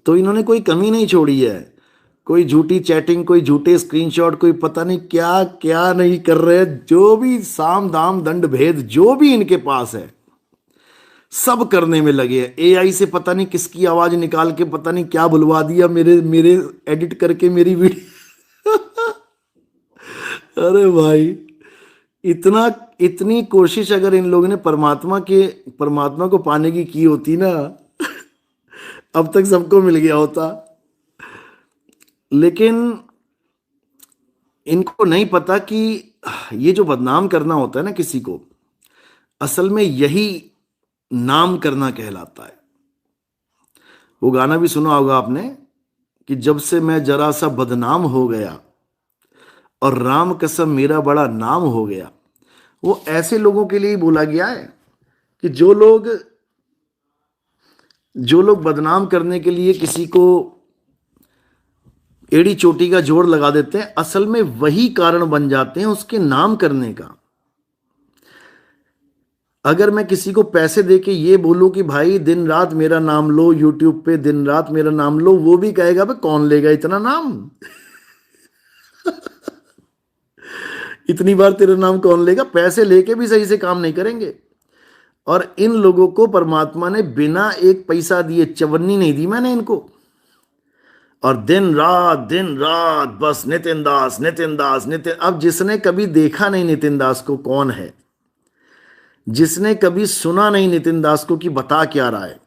तो इन्होंने कोई कमी नहीं छोड़ी है, कोई झूठी चैटिंग, कोई झूठे स्क्रीनशॉट, कोई पता नहीं क्या क्या नहीं कर रहे। जो भी साम दाम दंड भेद जो भी इनके पास है सब करने में लगे हैं। एआई से पता नहीं किसकी आवाज निकाल के पता नहीं क्या बुलवा दिया मेरे मेरे एडिट करके मेरी वीडियो अरे भाई, इतनी कोशिश अगर इन लोगों ने परमात्मा को पाने की होती ना अब तक सबको मिल गया होता। लेकिन इनको नहीं पता कि ये जो बदनाम करना होता है ना किसी को, असल में यही नाम करना कहलाता है। वो गाना भी सुना होगा आपने कि जब से मैं जरा सा बदनाम हो गया और राम कसम मेरा बड़ा नाम हो गया। वो ऐसे लोगों के लिए ही बोला गया है कि जो लोग बदनाम करने के लिए किसी को एड़ी चोटी का जोड़ लगा देते हैं, असल में वही कारण बन जाते हैं उसके नाम करने का। अगर मैं किसी को पैसे देके ये बोलूं कि भाई दिन रात मेरा नाम लो, यूट्यूब पे दिन रात मेरा नाम लो, वो भी कहेगा भाई कौन लेगा इतना नाम इतनी बार तेरा नाम कौन लेगा। पैसे लेके भी सही से काम नहीं करेंगे। और इन लोगों को परमात्मा ने बिना एक पैसा दिए चवन्नी नहीं दी मैंने इनको। और दिन रात बस नितिन दास, नितिन दास, नितिन। अब जिसने कभी देखा नहीं नितिन दास को कौन है, जिसने कभी सुना नहीं नितिन दास को कि बता क्या रहा है,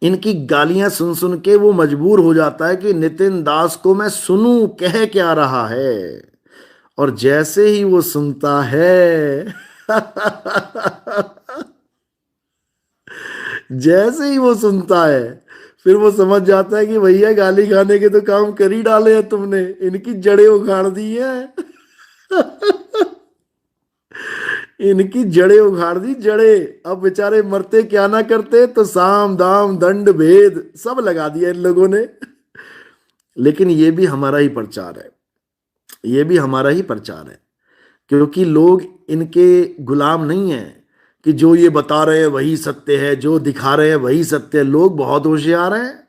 इनकी गालियां सुन सुन के वो मजबूर हो जाता है कि नितिन दास को मैं सुनूं कह क्या रहा है। और जैसे ही वो सुनता है जैसे ही वो सुनता है फिर वो समझ जाता है कि भैया गाली खाने के तो काम कर ही डाले हैं तुमने, इनकी जड़ें उखाड़ दी है इनकी जड़ें उखाड़ दी, जड़ें। अब बेचारे मरते क्या ना करते, तो साम दाम दंड भेद सब लगा दिया इन लोगों ने। लेकिन ये भी हमारा ही प्रचार है, ये भी हमारा ही प्रचार है, क्योंकि लोग इनके गुलाम नहीं है कि जो ये बता रहे हैं वही सत्य है, जो दिखा रहे हैं वही सत्य है। लोग बहुत होशियार हैं,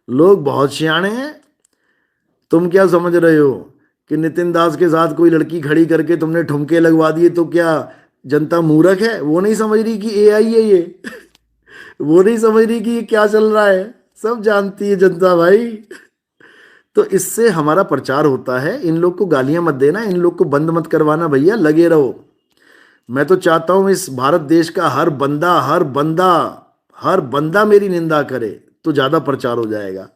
लोग बहुत सियाने हैं। तुम क्या समझ रहे हो कि नितिन दास के साथ कोई लड़की खड़ी करके तुमने ठुमके लगवा दिए तो क्या जनता मूर्ख है? वो नहीं समझ रही कि एआई है ये वो नहीं समझ रही कि ये क्या चल रहा है, सब जानती है जनता भाई। तो इससे हमारा प्रचार होता है। इन लोग को गालियां मत देना, इन लोग को बंद मत करवाना भैया, लगे रहो। मैं तो चाहता हूं इस भारत देश का हर बंदा मेरी निंदा करे तो ज्यादा प्रचार हो जाएगा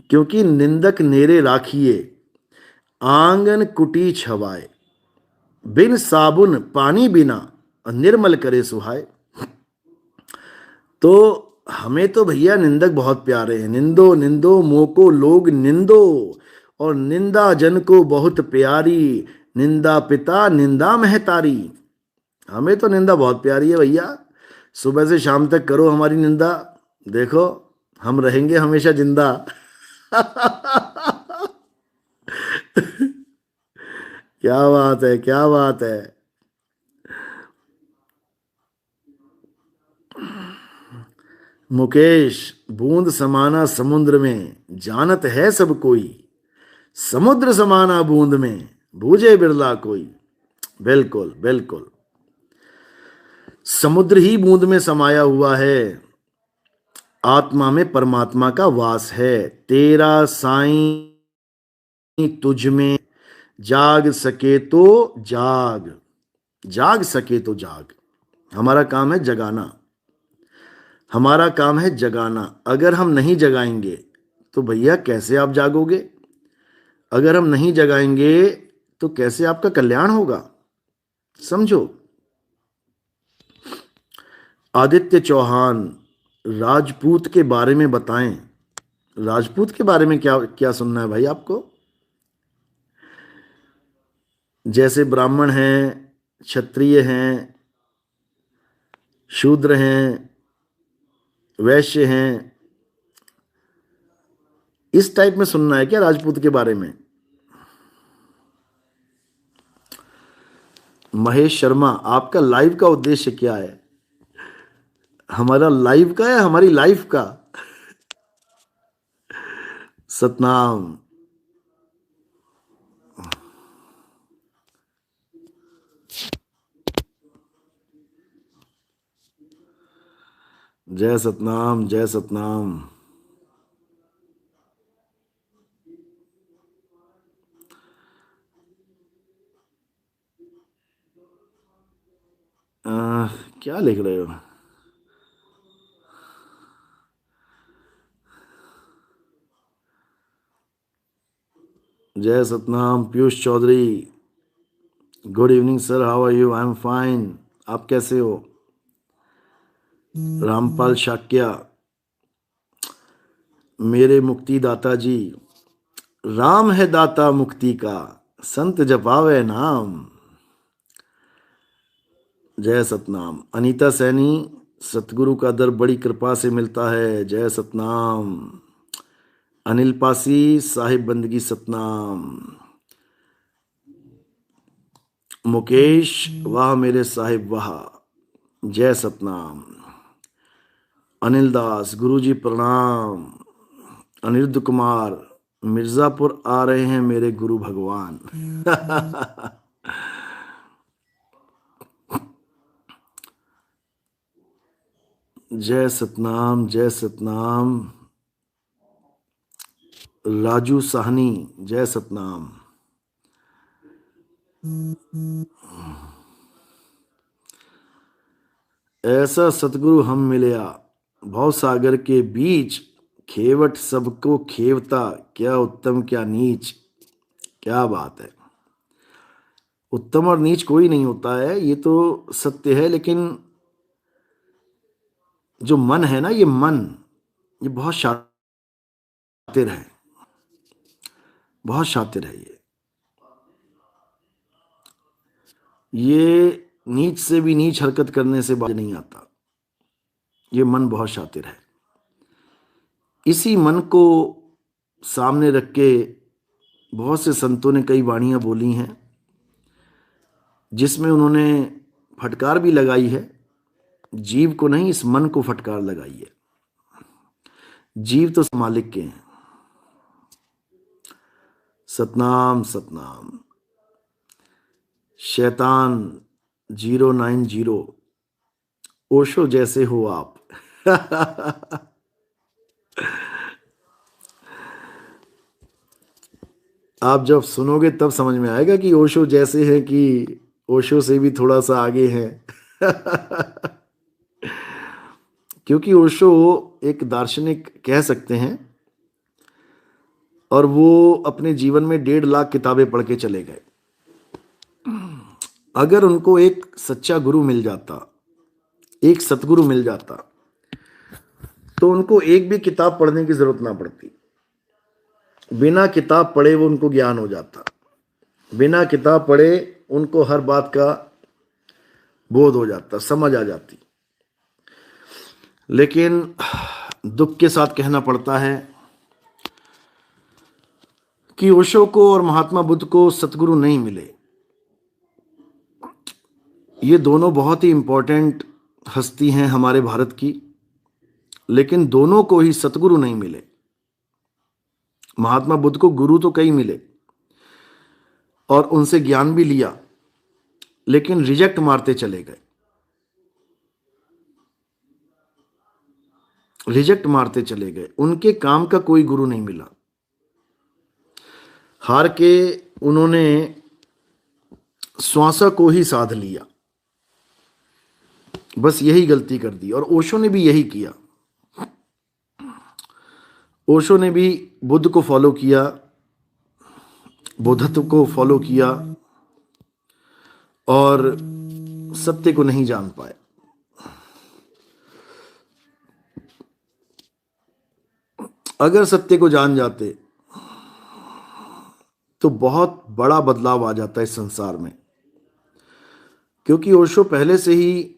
क्योंकि निंदक नेरे राखिए आंगन कुटी छवाए, बिन साबुन पानी बिना निर्मल करे सुहाए। तो हमें तो भैया निंदक बहुत प्यारे हैं। निंदो निंदो मोको लोग निंदो, और निंदा जन को बहुत प्यारी, निंदा पिता निंदा महतारी। हमें तो निंदा बहुत प्यारी है भैया, सुबह से शाम तक करो हमारी निंदा, देखो हम रहेंगे हमेशा जिंदा क्या बात है, क्या बात है। मुकेश, बूंद समाना समुद्र में जानत है सब कोई, समुद्र समाना बूंद में बूझे बिरला कोई। बिल्कुल बिल्कुल, समुद्र ही बूंद में समाया हुआ है। आत्मा में परमात्मा का वास है। तेरा साईं तुझ में, जाग सके तो जाग, जाग सके तो जाग। हमारा काम है जगाना, हमारा काम है जगाना। अगर हम नहीं जगाएंगे तो भैया कैसे आप जागोगे? अगर हम नहीं जगाएंगे तो कैसे आपका कल्याण होगा? समझो। आदित्य चौहान, राजपूत के बारे में बताएं। राजपूत के बारे में क्या क्या सुनना है भाई आपको? जैसे ब्राह्मण हैं, क्षत्रिय हैं, शूद्र हैं, वैश्य हैं, इस टाइप में सुनना है क्या राजपूत के बारे में? महेश शर्मा, आपका लाइव का उद्देश्य क्या है? हमारा लाइव का या हमारी लाइफ का? सतनाम, जय सतनाम, जय सतनाम। क्या लिख रहे हो? जय सतनाम। Piyush Chaudhary, good evening sir, how are you? I am fine. आप कैसे हो? रामपाल शाक्या, मेरे मुक्ति दाता जी, राम है दाता मुक्ति का, संत जपावे नाम। जय सतनाम। अनीता सैनी, सतगुरु का दर बड़ी कृपा से मिलता है। जय सतनाम। अनिल पासी, साहिब बंदगी सतनाम। मुकेश, वाह मेरे साहिब वाह, जय सतनाम। अनिल दास, गुरुजी प्रणाम। अनिरुद्ध कुमार, मिर्जापुर आ रहे हैं मेरे गुरु भगवान। जय सतनाम, जय सतनाम। राजू साहनी, जय सतनाम। ऐसा सतगुरु हम मिलया, भव सागर के बीच, खेवट सबको खेवता, क्या उत्तम क्या नीच। क्या बात है। उत्तम और नीच कोई नहीं होता है, ये तो सत्य है। लेकिन जो मन है ना, ये मन, ये बहुत शातिर है, बहुत शातिर है। ये नीच से भी नीच हरकत करने से बाज नहीं आता। ये मन बहुत शातिर है। इसी मन को सामने रख के बहुत से संतों ने कई वाणियां बोली हैं, जिसमें उन्होंने फटकार भी लगाई है। जीव को नहीं, इस मन को फटकार लगाई है। जीव तो मालिक के हैं। सतनाम, सतनाम। शैतान 090, ओशो जैसे हो आप। आप जब सुनोगे तब समझ में आएगा कि ओशो जैसे है कि ओशो से भी थोड़ा सा आगे है। क्योंकि ओशो एक दार्शनिक कह सकते हैं, और वो अपने जीवन में 1.5 लाख किताबें पढ़ के चले गए। अगर उनको एक सच्चा गुरु मिल जाता, एक सतगुरु मिल जाता, तो उनको एक भी किताब पढ़ने की जरूरत ना पड़ती। बिना किताब पढ़े वो उनको ज्ञान हो जाता। बिना किताब पढ़े उनको हर बात का बोध हो जाता, समझ आ जाती। लेकिन दुख के साथ कहना पड़ता है कि ओशो को और महात्मा बुद्ध को सतगुरु नहीं मिले। ये दोनों बहुत ही इंपॉर्टेंट हस्ती हैं हमारे भारत की, लेकिन दोनों को ही सतगुरु नहीं मिले। महात्मा बुद्ध को गुरु तो कई मिले और उनसे ज्ञान भी लिया, लेकिन रिजेक्ट मारते चले गए। रिजेक्ट मारते चले गए, उनके काम का कोई गुरु नहीं मिला। हार के उन्होंने श्वासा को ही साध लिया, बस यही गलती कर दी। और ओशो ने भी यही किया। ओशो ने भी बुद्ध को फॉलो किया, बुद्धत्व को फॉलो किया और सत्य को नहीं जान पाए। अगर सत्य को जान जाते तो बहुत बड़ा बदलाव आ जाता है इस संसार में, क्योंकि ओशो पहले से ही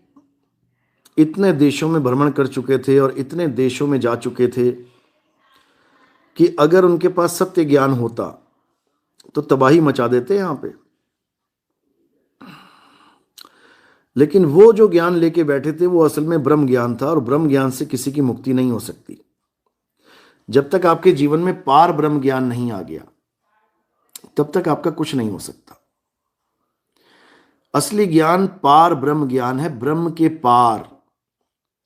इतने देशों में भ्रमण कर चुके थे और इतने देशों में जा चुके थे कि अगर उनके पास सत्य ज्ञान होता तो तबाही मचा देते यहां पे। लेकिन वो जो ज्ञान लेके बैठे थे वो असल में ब्रह्म ज्ञान था, और ब्रह्म ज्ञान से किसी की मुक्ति नहीं हो सकती। जब तक आपके जीवन में पार ब्रह्म ज्ञान नहीं आ गया तब तक आपका कुछ नहीं हो सकता। असली ज्ञान पार ब्रह्म ज्ञान है, ब्रह्म के पार।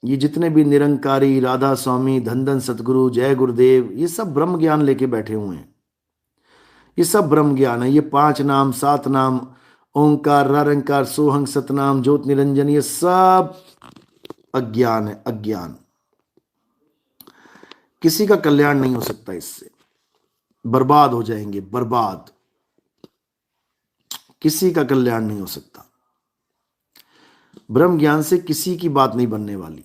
ये जितने भी निरंकारी, राधा स्वामी, धन धन सतगुरु, जय गुरुदेव, ये सब ब्रह्म ज्ञान लेके बैठे हुए हैं। ये सब ब्रह्म ज्ञान है। ये 5 नाम, 7 नाम, ओंकार, रंकार, सोहंग, सतनाम, ज्योत निरंजन, ये सब अज्ञान है, अज्ञान। किसी का कल्याण नहीं हो सकता इससे, बर्बाद हो जाएंगे, बर्बाद। किसी का कल्याण नहीं हो सकता। ब्रह्म ज्ञान से किसी की बात नहीं बनने वाली।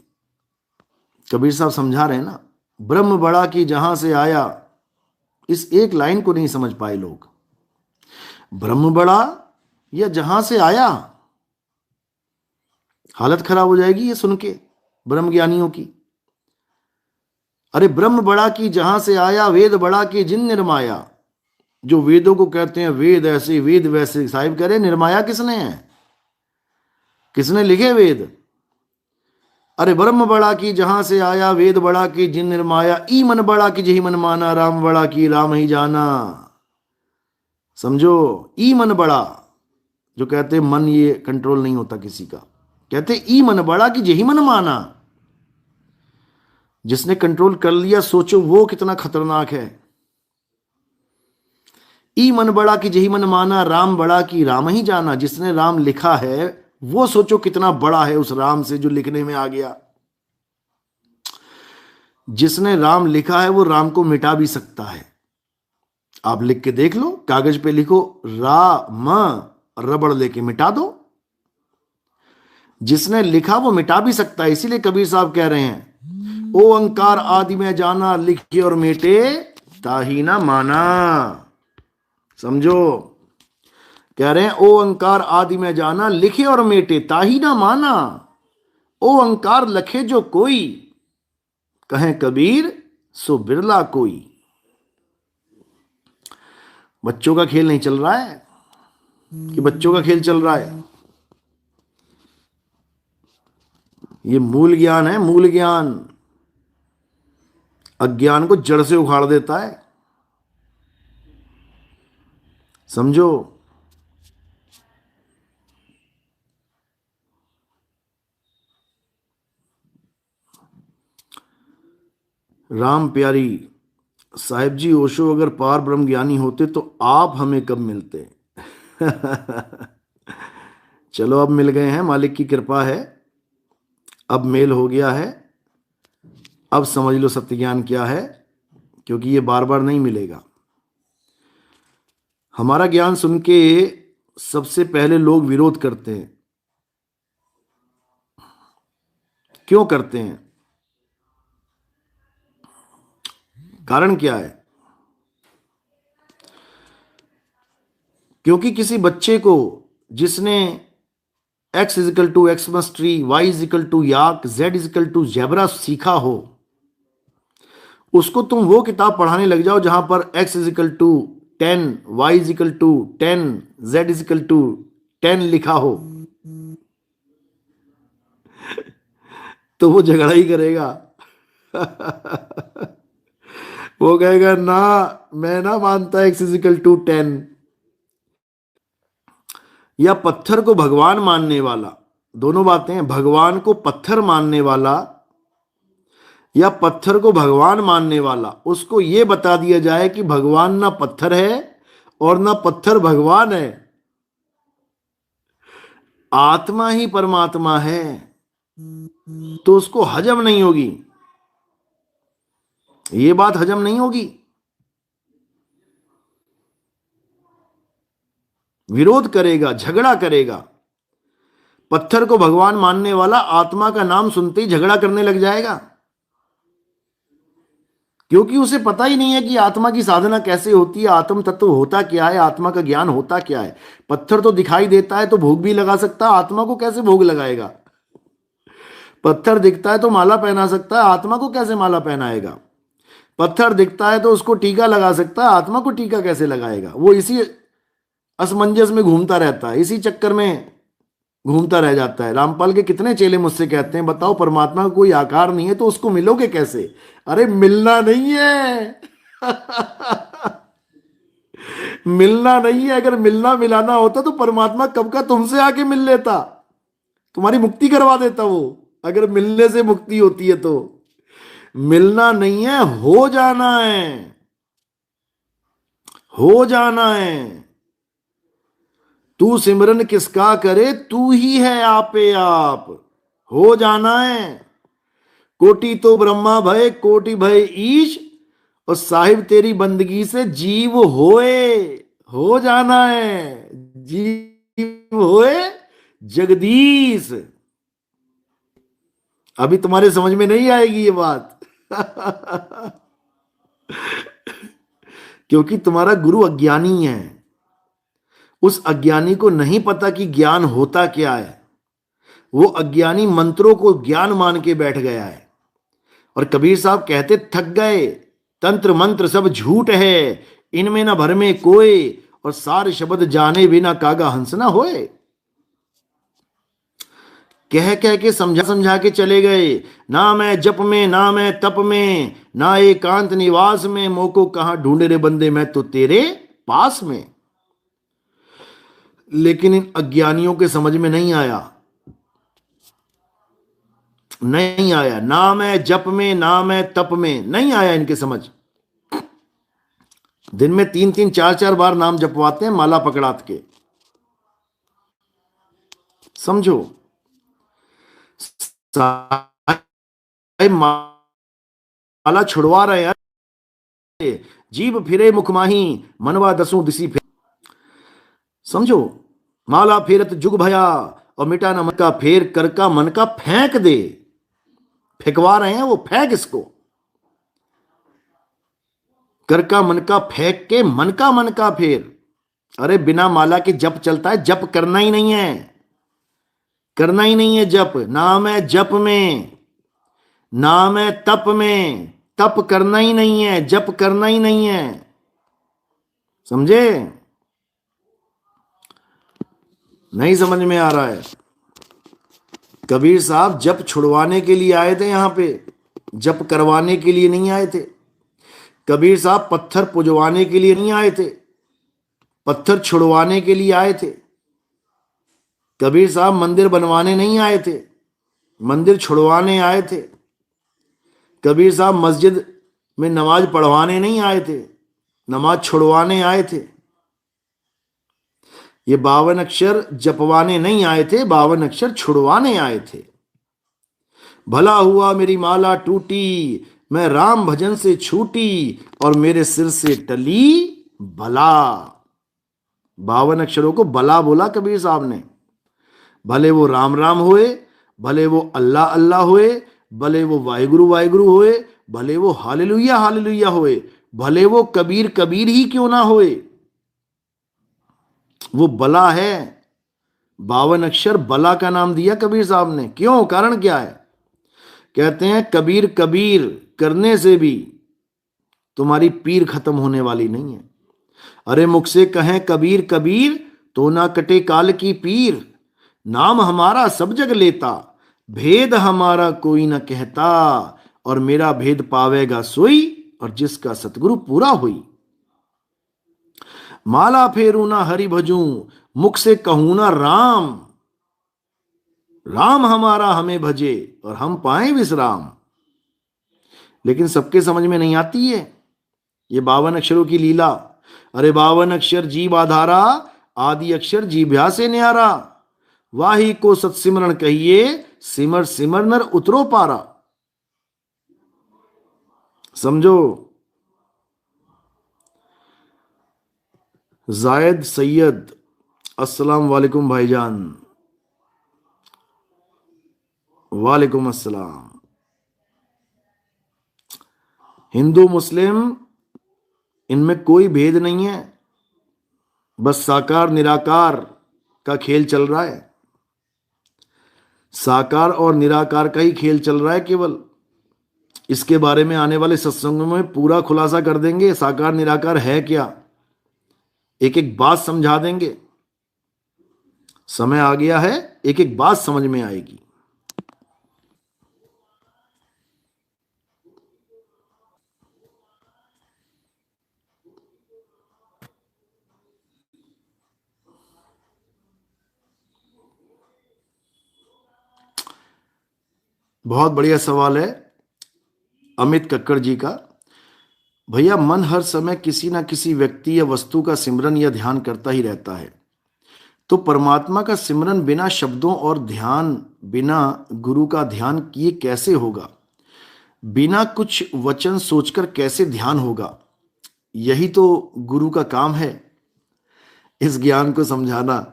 कबीर साहब समझा रहे हैं ना, ब्रह्म बड़ा की जहां से आया। इस एक लाइन को नहीं समझ पाए लोग। ब्रह्म बड़ा या जहां से आया। हालत खराब हो जाएगी ये सुन के ब्रह्म ज्ञानियों की। अरे ब्रह्म बड़ा की जहां से आया, वेद बड़ा की जिन निर्माया। जो वेदों को कहते हैं वेद ऐसे वेद वैसे, साहिब कह रहे निर्माया किसने है, किसने लिखे वेद। अरे ब्रह्म बड़ा की जहां से आया, वेद बड़ा की जिन निर्माया, ई मन बड़ा की जही मन माना, राम बड़ा की राम ही जाना। समझो, ई मन बड़ा। जो कहते मन ये कंट्रोल नहीं होता किसी का, कहते ई मन बड़ा की जही मन माना। जिसने कंट्रोल कर लिया, सोचो वो कितना खतरनाक है। ई मन बड़ा की जही मन माना, राम बड़ा की राम ही जाना। जिसने राम लिखा है वो सोचो कितना बड़ा है उस राम से जो लिखने में आ गया। जिसने राम लिखा है वो राम को मिटा भी सकता है। आप लिख के देख लो, कागज पे लिखो राम, रबड़ लेके मिटा दो। जिसने लिखा वो मिटा भी सकता है। इसीलिए कबीर साहब कह रहे हैं, ओ अंकार आदि में जाना, लिखे और मेटे ताही ना माना। समझो, कह रहे हैं ओ अंकार आदि में जाना, लिखे और मेटे ताही ना माना। ओ अंकार लखे जो कोई, कहें कबीर सो बिरला कोई। बच्चों का खेल नहीं चल रहा है कि बच्चों का खेल चल रहा है। ये मूल ज्ञान है, मूल ज्ञान। अज्ञान को जड़ से उखाड़ देता है। समझो, राम प्यारी साहिब जी, ओशो अगर पार ब्रह्म ज्ञानी होते तो आप हमें कब मिलते। चलो अब मिल गए हैं, मालिक की कृपा है, अब मेल हो गया है। अब समझ लो सत्य ज्ञान क्या है, क्योंकि ये बार बार नहीं मिलेगा। हमारा ज्ञान सुन के सबसे पहले लोग विरोध करते हैं। क्यों करते हैं? कारण क्या है? क्योंकि किसी बच्चे को जिसने x equal to Xmas tree, y equal to yak, z equal to zebra सीखा हो, उसको तुम वो किताब पढ़ाने लग जाओ जहां पर x equal to 10, y equal to 10, z equal to 10 लिखा हो, तो वो झगड़ा ही करेगा। वो कहेगा ना, मैं ना मानता x इजिकल टू 10। या पत्थर को भगवान मानने वाला, दोनों बातें हैं। भगवान को पत्थर मानने वाला या पत्थर को भगवान मानने वाला, उसको यह बता दिया जाए कि भगवान ना पत्थर है और ना पत्थर भगवान है, आत्मा ही परमात्मा है, तो उसको हजम नहीं होगी, ये बात हजम नहीं होगी, विरोध करेगा, झगड़ा करेगा। पत्थर को भगवान मानने वाला आत्मा का नाम सुनते ही झगड़ा करने लग जाएगा, क्योंकि उसे पता ही नहीं है कि आत्मा की साधना कैसे होती है, आत्म तत्व होता क्या है, आत्मा का ज्ञान होता क्या है। पत्थर तो दिखाई देता है तो भोग भी लगा सकता है, आत्मा को कैसे भोग लगाएगा। पत्थर दिखता है तो माला पहना सकता है, आत्मा को कैसे माला पहनाएगा। पत्थर दिखता है तो उसको टीका लगा सकता है, आत्मा को टीका कैसे लगाएगा। वो इसी असमंजस में घूमता रहता है, इसी चक्कर में घूमता रह जाता है। रामपाल के कितने चेले मुझसे कहते हैं, बताओ परमात्मा का कोई आकार नहीं है तो उसको मिलोगे कैसे। अरे मिलना नहीं है मिलना नहीं है, अगर मिलना मिलाना होता तो परमात्मा कब का तुमसे आके मिल लेता, तुम्हारी मुक्ति करवा देता वो, अगर मिलने से मुक्ति होती है तो। मिलना नहीं है, हो जाना है, हो जाना है। तू सिमरन किसका करे, तू ही है आपे आप, हो जाना है। कोटि तो ब्रह्मा भय, कोटि भय ईश, और साहिब तेरी बंदगी से जीव होए, हो जाना है, जीव होए जगदीश। अभी तुम्हारे समझ में नहीं आएगी ये बात क्योंकि तुम्हारा गुरु अज्ञानी है, उस अज्ञानी को नहीं पता कि ज्ञान होता क्या है। वो अज्ञानी मंत्रों को ज्ञान मान के बैठ गया है। और कबीर साहब कहते, थक गए तंत्र मंत्र सब झूठ है, इनमें न भर में कोय, और सार शब्द जाने बिना कागा हंस ना होए। कह कह के समझा समझा के चले गए, ना मैं जप में, ना मैं तप में, ना एकांत निवास में, मोको कहां ढूंढे रे बंदे मैं तो तेरे पास में। लेकिन इन अज्ञानियों के समझ में नहीं आया, नहीं आया। ना मैं जप में, ना मैं तप में, नहीं आया इनके समझ। दिन में 3-3 4-4 बार नाम जपवाते हैं माला पकड़ात के, समझो। माला छुड़वा रहे हैं, जीव फिरे मुखमाही, मनवा दसों दिसी फिर, समझो। माला फेरत जुग भया, और मिटा न मन का फेर, कर का मन का फेंक दे। फेंकवा रहे हैं वो, फेंक इसको, कर का मन का फेंक के मन का फेर। अरे बिना माला के जप चलता है, जप करना ही नहीं है, करना ही नहीं है जप। नाम है जप में, नाम है तप में, तप करना ही नहीं है, जप करना ही नहीं है, समझे। नहीं समझ में आ रहा है। कबीर साहब जप छुड़वाने के लिए आए थे यहां पे, जप करवाने के लिए नहीं आए थे। कबीर साहब पत्थर पुजवाने के लिए नहीं आए थे, पत्थर छुड़वाने के लिए आए थे। कबीर साहब मंदिर बनवाने नहीं आए थे, मंदिर छुड़वाने आए थे। कबीर साहब मस्जिद में नमाज पढ़वाने नहीं आए थे, नमाज छुड़वाने आए थे। ये 52 अक्षर जपवाने नहीं आए थे, 52 अक्षर छुड़वाने आए थे। भला हुआ मेरी माला टूटी, मैं राम भजन से छूटी, और मेरे सिर से टली बला। 52 अक्षरों को बला बोला कबीर साहब ने। भले वो राम राम होए, भले वो अल्लाह अल्लाह होए, भले वो वाहिगुरु वाहिगुरु होए, भले वो हालेलुया हालेलुया होए, भले वो कबीर कबीर ही क्यों ना होए, वो बला है। 52 अक्षर बला का नाम दिया कबीर साहब ने। क्यों, कारण क्या है। कहते हैं कबीर कबीर करने से भी तुम्हारी पीर खत्म होने वाली नहीं है। अरे मुख से कहें कबीर कबीर, तो ना कटे काल की पीर। नाम हमारा सब जग लेता, भेद हमारा कोई न कहता, और मेरा भेद पावेगा सोई, और जिसका सतगुरु पूरा हुई। माला फेरू ना हरि भजूं, मुख से कहूं ना राम, राम हमारा हमें भजे, और हम पाए विश्राम। लेकिन सबके समझ में नहीं आती है ये 52 अक्षरों की लीला। अरे 52 अक्षर जीव आधारा, आदि अक्षर जीभ्या से न्यारा, वाही को सत्सिमरण कहिए, सिमर सिमर नर उतरो पारा। समझो। जायद सैयद, अस्सलाम वालेकुम भाईजान। वालेकुम अस्सलाम। हिंदू मुस्लिम इनमें कोई भेद नहीं है, बस साकार निराकार का खेल चल रहा है। साकार और निराकार का ही खेल चल रहा है केवल। इसके बारे में आने वाले सत्संगों में पूरा खुलासा कर देंगे, साकार निराकार है क्या, एक एक बात समझा देंगे। समय आ गया है, एक एक बात समझ में आएगी। बहुत बढ़िया सवाल है अमित कक्कड़ जी का। भैया, मन हर समय किसी ना किसी व्यक्ति या वस्तु का सिमरन या ध्यान करता ही रहता है, तो परमात्मा का सिमरन बिना शब्दों और ध्यान, बिना गुरु का ध्यान किए कैसे होगा? बिना कुछ वचन सोचकर कैसे ध्यान होगा? यही तो गुरु का काम है, इस ज्ञान को समझाना।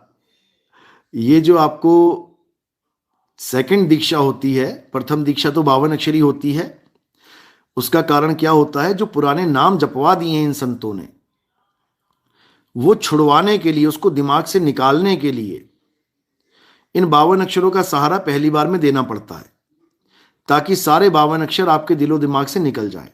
ये जो आपको सेकंड दीक्षा होती है, प्रथम दीक्षा तो 52 अक्षरी होती है, उसका कारण क्या होता है? जो पुराने नाम जपवा दिए हैं इन संतों ने, वो छुड़वाने के लिए, उसको दिमाग से निकालने के लिए इन 52 अक्षरों का सहारा पहली बार में देना पड़ता है, ताकि सारे 52 अक्षर आपके दिलो दिमाग से निकल जाए।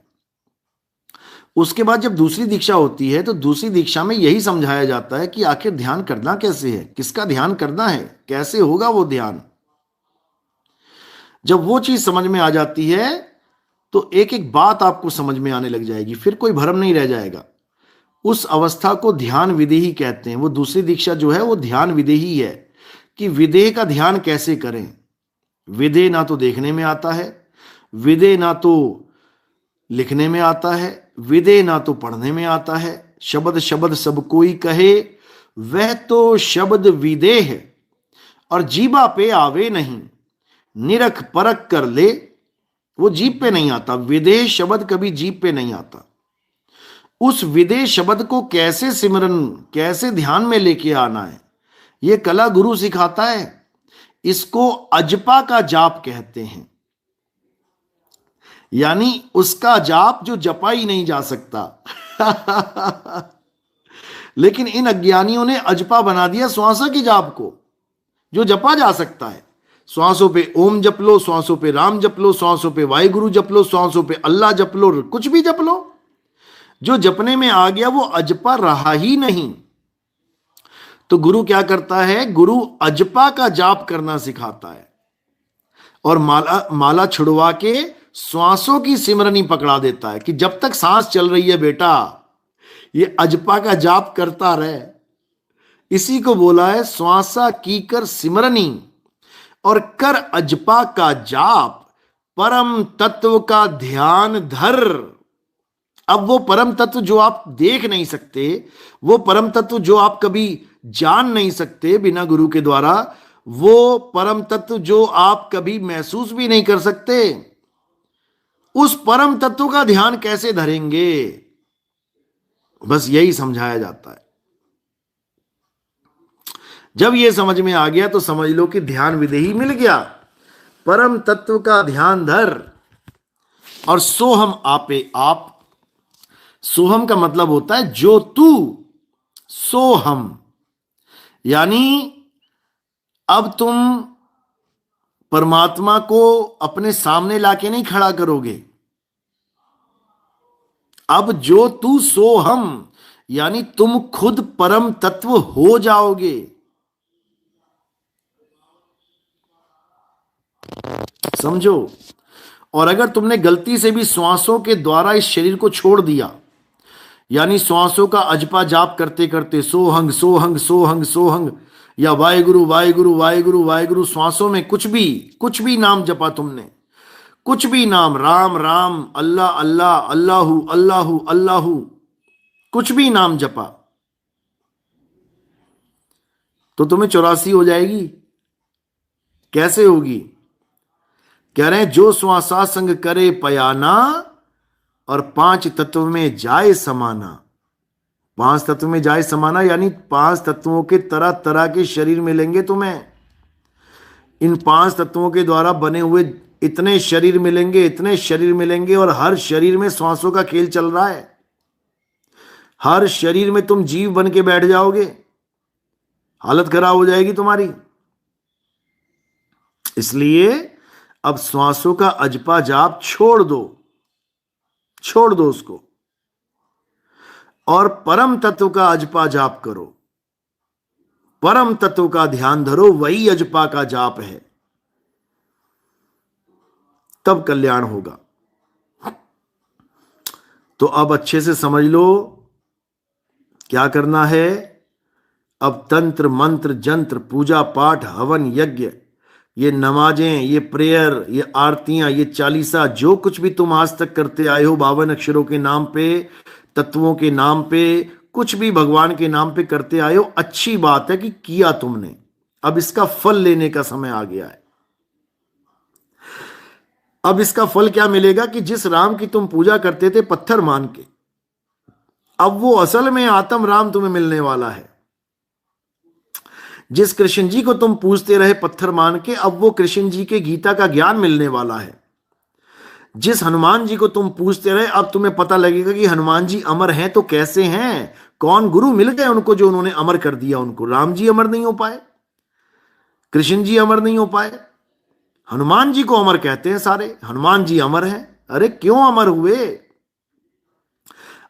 उसके बाद जब दूसरी दीक्षा होती है, तो दूसरी दीक्षा में यही समझाया जाता है कि आखिर ध्यान करना कैसे है, किसका ध्यान करना है, कैसे होगा वो ध्यान। जब वो चीज समझ में आ जाती है तो एक एक बात आपको समझ में आने लग जाएगी, फिर कोई भ्रम नहीं रह जाएगा। उस अवस्था को ध्यान विदेही कहते हैं। वो दूसरी दीक्षा जो है वो ध्यान विदेही है, कि विदेह का ध्यान कैसे करें। विदेह ना तो देखने में आता है, विदेह ना तो लिखने में आता है, विदेह ना तो पढ़ने में आता है। शब्द शब्द सब कोई कहे, वह तो शब्द विदेह, और जीबा पे आवे नहीं, निरख परख कर ले। वो जीभ पे नहीं आता, विदेह शब्द कभी जीभ पे नहीं आता। उस विदेह शब्द को कैसे सिमरन, कैसे ध्यान में लेके आना है, ये कला गुरु सिखाता है। इसको अजपा का जाप कहते हैं, यानी उसका जाप जो जपा ही नहीं जा सकता। लेकिन इन अज्ञानियों ने अजपा बना दिया श्वासा की जाप को, जो जपा जा सकता है। श्वासों पे ओम जप लो, श्वासों पे राम जप लो, श्वासों पे वाहिगुरु जप लो, श्वासों पे अल्लाह जप लो, कुछ भी जप लो। जो जपने में आ गया वो अजपा रहा ही नहीं। तो गुरु क्या करता है? गुरु अजपा का जाप करना सिखाता है, और माला छुड़वा के श्वासों की सिमरनी पकड़ा देता है कि जब तक सांस चल रही है बेटा, ये अजपा का जाप करता रहे। इसी को बोला है श्वासा की कर सिमरनी, और कर अजपा का जाप, परम तत्व का ध्यान धर। अब वो परम तत्व जो आप देख नहीं सकते, वो परम तत्व जो आप कभी जान नहीं सकते बिना गुरु के द्वारा, वो परम तत्व जो आप कभी महसूस भी नहीं कर सकते, उस परम तत्व का ध्यान कैसे धरेंगे? बस यही समझाया जाता है। जब ये समझ में आ गया तो समझ लो कि ध्यान विदेही मिल गया। परम तत्व का ध्यान धर, और सोहम आपे आप। सोहम का मतलब होता है जो तू, सोहम, यानी अब तुम परमात्मा को अपने सामने लाके नहीं खड़ा करोगे। अब जो तू सोहम, यानी तुम खुद परम तत्व हो जाओगे। समझो। और अगर तुमने गलती से भी श्वासों के द्वारा इस शरीर को छोड़ दिया, यानी श्वासों का अजपा जाप करते करते सोहंग सोहंग सोहंग सोहंग, या वाहिगुरु वाहिगुरु वाहिगुरु वाहिगुरु, श्वासों में कुछ भी नाम जपा तुमने, कुछ भी नाम, राम राम, अल्लाह अल्लाह, अल्लाहू अल्लाहू अल्लाहू, कुछ भी नाम जपा तो तुम्हें 84 हो जाएगी। कैसे होगी? कह रहे हैं जो श्वासा संग करे पयाना और 5 तत्व में जाए समाना। 5 तत्व में जाए समाना यानी 5 तत्वों के तरह तरह के शरीर मिलेंगे तुम्हें। इन 5 तत्वों के द्वारा बने हुए इतने शरीर मिलेंगे, इतने शरीर मिलेंगे, और हर शरीर में श्वासों का खेल चल रहा है। हर शरीर में तुम जीव बन के बैठ जाओगे, हालत खराब हो जाएगी तुम्हारी। इसलिए अब श्वासों का अजपा जाप छोड़ दो, छोड़ दो उसको, और परम तत्व का अजपा जाप करो। परम तत्व का ध्यान धरो, वही अजपा का जाप है, तब कल्याण होगा। तो अब अच्छे से समझ लो क्या करना है। अब तंत्र मंत्र जंत्र पूजा पाठ हवन यज्ञ, ये नमाजें, ये प्रेयर, ये आरतियां, ये चालीसा, जो कुछ भी तुम आज तक करते आए हो 52 अक्षरों के नाम पे, तत्वों के नाम पे, कुछ भी भगवान के नाम पे करते आए हो, अच्छी बात है कि किया तुमने। अब इसका फल लेने का समय आ गया है। अब इसका फल क्या मिलेगा कि जिस राम की तुम पूजा करते थे पत्थर मान के, अब वो असल में आत्म राम तुम्हें मिलने वाला है। जिस कृष्ण जी को तुम पूजते रहे पत्थर मान के, अब वो कृष्ण जी के गीता का ज्ञान मिलने वाला है। जिस हनुमान जी को तुम पूजते रहे, अब तुम्हें पता लगेगा कि हनुमान जी अमर हैं तो कैसे हैं, कौन गुरु मिल गए उनको जो उन्होंने अमर कर दिया उनको। राम जी अमर नहीं हो पाए, कृष्ण जी अमर नहीं हो पाए, हनुमान जी को अमर कहते हैं सारे। हनुमान जी अमर हैं। अरे क्यों अमर हुए?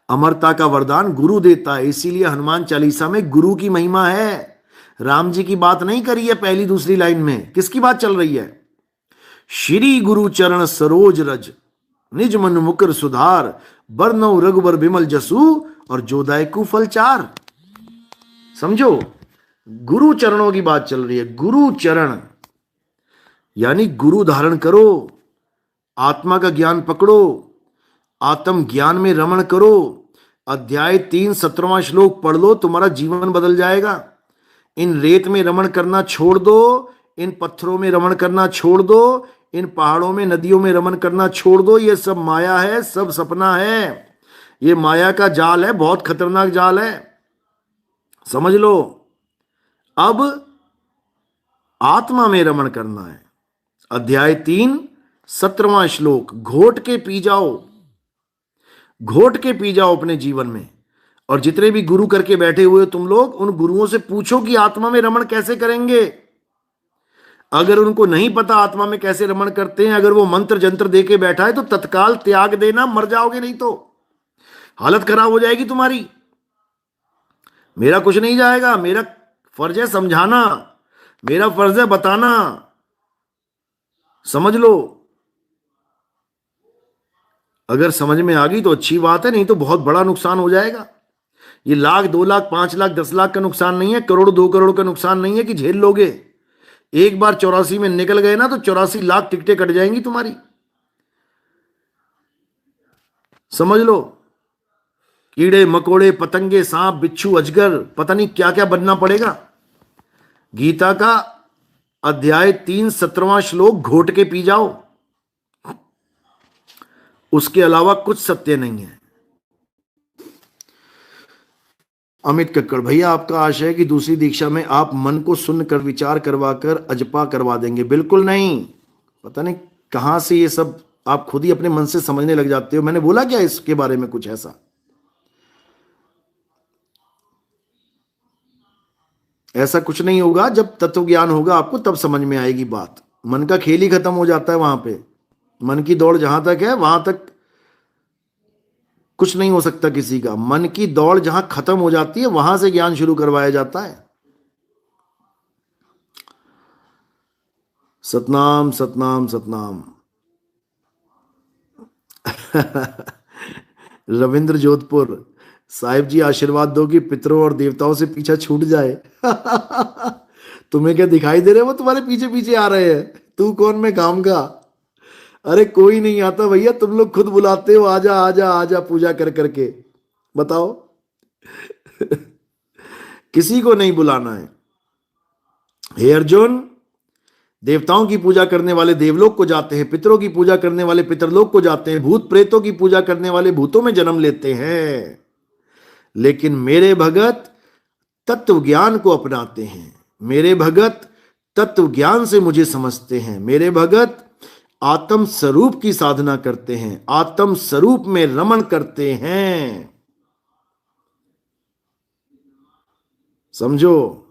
अमरता का वरदान गुरु देता है, इसीलिए हनुमान चालीसा में गुरु की महिमा है। राम जी की बात नहीं करी है पहली दूसरी लाइन में, किसकी बात चल रही है? श्री गुरु चरण सरोज रज, निज मन मुकर सुधार, बरनौ रघुबर बिमल जसु, और जोदाय कुफल चार। समझो, गुरु चरणों की बात चल रही है। गुरु चरण यानी गुरु धारण करो, आत्मा का ज्ञान पकड़ो, आत्म ज्ञान में रमण करो। अध्याय 3 17वां श्लोक पढ़ लो, तुम्हारा जीवन बदल जाएगा। इन रेत में रमण करना छोड़ दो, इन पत्थरों में रमण करना छोड़ दो, इन पहाड़ों में नदियों में रमण करना छोड़ दो। ये सब माया है, सब सपना है, ये माया का जाल है, बहुत खतरनाक जाल है, समझ लो। अब आत्मा में रमण करना है। अध्याय 3 17वां श्लोक, घोट के पी जाओ, घोट के पी जाओ अपने जीवन में। और जितने भी गुरु करके बैठे हुए तुम लोग, उन गुरुओं से पूछो कि आत्मा में रमण कैसे करेंगे। अगर उनको नहीं पता आत्मा में कैसे रमण करते हैं, अगर वो मंत्र जंत्र दे के बैठा है, तो तत्काल त्याग देना, मर जाओगे, नहीं तो हालत खराब हो जाएगी तुम्हारी। मेरा कुछ नहीं जाएगा, मेरा फर्ज है समझाना, मेरा फर्ज है बताना, समझ लो। अगर समझ में आ गई तो अच्छी बात है, नहीं तो बहुत बड़ा नुकसान हो जाएगा। ये 1 लाख 2 लाख 5 लाख 10 लाख का नुकसान नहीं है, करोड़ 2 करोड़ का नुकसान नहीं है कि झेल लोगे। एक बार 84 में निकल गए ना तो 84 लाख टिकटें कट जाएंगी तुम्हारी, समझ लो। कीड़े मकोड़े पतंगे सांप बिच्छू अजगर, पता नहीं क्या क्या बनना पड़ेगा। गीता का अध्याय 3 17वां श्लोक घोट के पी जाओ, उसके अलावा कुछ सत्य नहीं है। अमित कक्कड़, भैया आपका आशय है कि दूसरी दीक्षा में आप मन को सुनकर विचार करवाकर अजपा करवा देंगे। बिल्कुल नहीं, पता नहीं कहां से ये सब आप खुद ही अपने मन से समझने लग जाते हो। मैंने बोला क्या इसके बारे में कुछ ऐसा? ऐसा कुछ नहीं होगा। जब तत्व ज्ञान होगा आपको तब समझ में आएगी बात। मन का खेल ही खत्म हो जाता है वहां पे। मन की दौड़ जहां तक है वहां तक कुछ नहीं हो सकता किसी का। मन की दौड़ जहां खत्म हो जाती है वहां से ज्ञान शुरू करवाया जाता है। सतनाम सतनाम सतनाम। रविंद्र जोधपुर, साहिब जी आशीर्वाद दो कि पितरों और देवताओं से पीछा छूट जाए। तुम्हें क्या दिखाई दे रहे हैं वो तुम्हारे पीछे पीछे आ रहे हैं? तू कौन, मैं काम का। अरे कोई नहीं आता भैया, तुम लोग खुद बुलाते हो, आजा आजा आजा पूजा कर करके। बताओ। किसी को नहीं बुलाना है। हे अर्जुन, देवताओं की पूजा करने वाले देवलोक को जाते हैं, पितरों की पूजा करने वाले पितरलोक को जाते हैं, भूत प्रेतों की पूजा करने वाले भूतों में जन्म लेते हैं, लेकिन मेरे भगत तत्व ज्ञान को अपनाते हैं। मेरे भगत तत्व ज्ञान से मुझे समझते हैं। मेरे भगत आत्म स्वरूप की साधना करते हैं, आत्म स्वरूप में रमण करते हैं। समझो।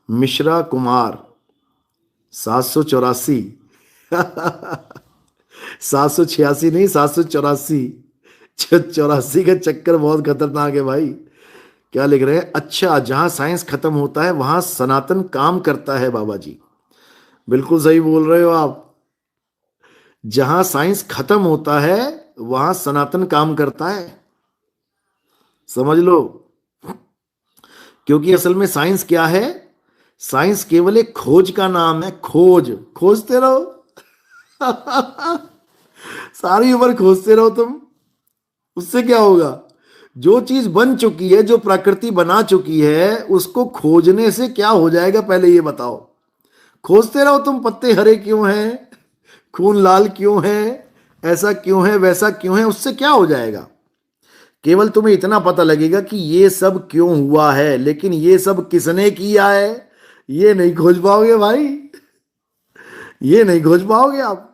मिश्रा कुमार 784 786 नहीं, 784। 84 का चक्कर बहुत खतरनाक है भाई। क्या लिख रहे हैं? अच्छा, जहां साइंस खत्म होता है वहां सनातन काम करता है बाबा जी। बिल्कुल सही बोल रहे हो आप। जहां साइंस खत्म होता है वहां सनातन काम करता है, समझ लो। क्योंकि असल में साइंस क्या है? साइंस केवल एक खोज का नाम है। खोज, खोजते रहो। सारी उम्र खोजते रहो तुम, उससे क्या होगा? जो चीज बन चुकी है, जो प्रकृति बना चुकी है, उसको खोजने से क्या हो जाएगा पहले ये बताओ। खोजते रहो तुम, पत्ते हरे क्यों हैं, खून लाल क्यों है, ऐसा क्यों है, वैसा क्यों है, उससे क्या हो जाएगा? केवल तुम्हें इतना पता लगेगा कि ये सब क्यों हुआ है, लेकिन ये सब किसने किया है ये नहीं खोज पाओगे भाई, ये नहीं खोज पाओगे आप।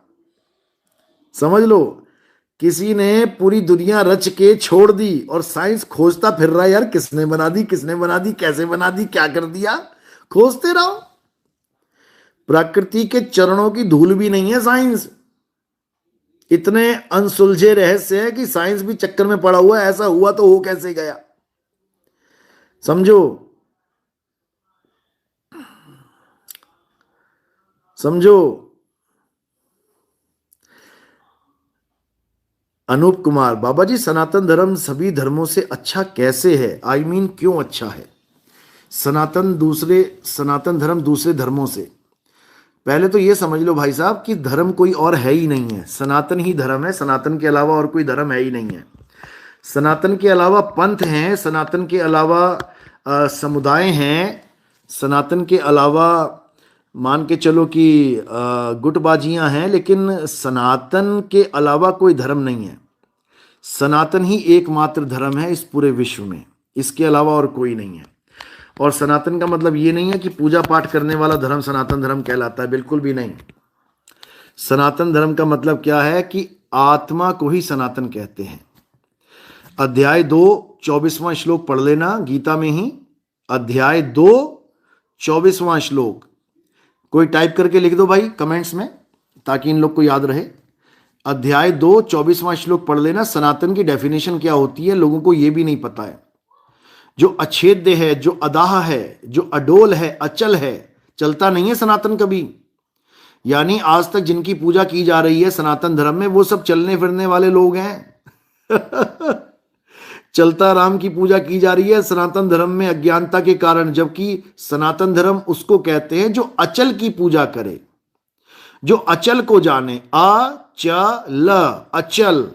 समझ लो, किसी ने पूरी दुनिया रच के छोड़ दी और साइंस खोजता फिर रहा है, यार किसने बना दी, किसने बना दी, कैसे बना दी, क्या कर दिया। खोजते रहो। प्रकृति के चरणों की धूल भी नहीं है साइंस। इतने अनसुलझे रहस्य है कि साइंस भी चक्कर में पड़ा हुआ है, ऐसा हुआ तो हो कैसे गया। समझो, समझो। अनूप कुमार, बाबा जी सनातन धर्म सभी धर्मों से अच्छा कैसे है? आई मीन क्यों अच्छा है? सनातन धर्म दूसरे धर्मों से, पहले तो ये समझ लो भाई साहब कि धर्म कोई और है ही नहीं है, सनातन ही धर्म है। सनातन के अलावा और कोई धर्म है ही नहीं है। सनातन के अलावा पंथ हैं, सनातन के अलावा समुदाय हैं, सनातन के अलावा मान के चलो कि गुटबाजियां हैं, लेकिन सनातन के अलावा कोई धर्म नहीं है। सनातन ही एकमात्र धर्म है इस पूरे विश्व में, इसके अलावा और कोई नहीं है। और सनातन का मतलब ये नहीं है कि पूजा पाठ करने वाला धर्म सनातन धर्म कहलाता है, बिल्कुल भी नहीं। सनातन धर्म का मतलब क्या है कि आत्मा को ही सनातन कहते हैं। अध्याय 2 24वां श्लोक पढ़ लेना गीता में ही। अध्याय 2 24वां श्लोक कोई टाइप करके लिख दो भाई कमेंट्स में, ताकि इन लोग को याद रहे। अध्याय 2 24वां श्लोक पढ़ लेना। सनातन की डेफिनेशन क्या होती है लोगों को ये भी नहीं पता है। जो अछेद्य है, जो अदाह है, जो अडोल है, अचल है, चलता नहीं है सनातन कभी। यानी आज तक जिनकी पूजा की जा रही है सनातन धर्म में, वो सब चलने फिरने वाले लोग हैं। चलता राम की पूजा की जा रही है सनातन धर्म में अज्ञानता के कारण, जबकि सनातन धर्म उसको कहते हैं जो अचल की पूजा करे, जो अचल को जाने। अचल, अचल।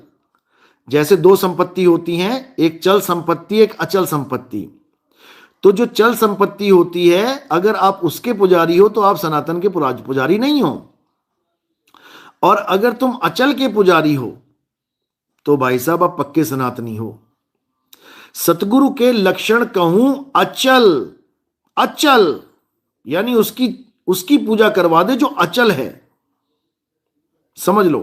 जैसे दो संपत्ति होती हैं, एक चल संपत्ति, एक अचल संपत्ति। तो जो चल संपत्ति होती है, अगर आप उसके पुजारी हो तो आप सनातन के पुजारी नहीं हो, और अगर तुम अचल के पुजारी हो तो भाई साहब आप पक्के सनातनी हो। सतगुरु के लक्षण कहूं अचल, अचल यानी उसकी पूजा करवा दे जो अचल है, समझ लो।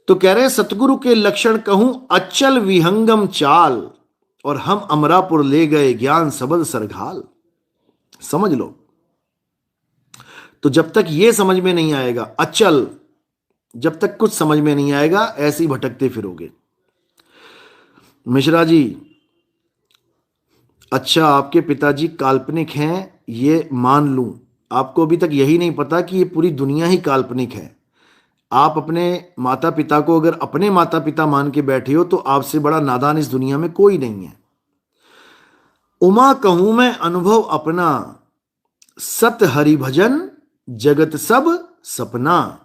तो कह रहे सतगुरु के लक्षण कहूं अचल विहंगम चाल, और हम अमरापुर ले गए ज्ञान सबद सरघाल। समझ लो। तो जब तक ये समझ में नहीं आएगा अचल, जब तक कुछ समझ में नहीं आएगा ऐसे ही भटकते फिरोगे। मिश्रा जी, अच्छा आपके पिताजी काल्पनिक हैं ये मान लूं, आपको अभी तक यही नहीं पता कि ये पूरी दुनिया ही काल्पनिक है। आप अपने माता पिता को अगर अपने माता पिता मान के बैठे हो तो आपसे बड़ा नादान इस दुनिया में कोई नहीं है। उमा कहूं मैं अनुभव अपना, सत हरि भजन जगत सब सपना।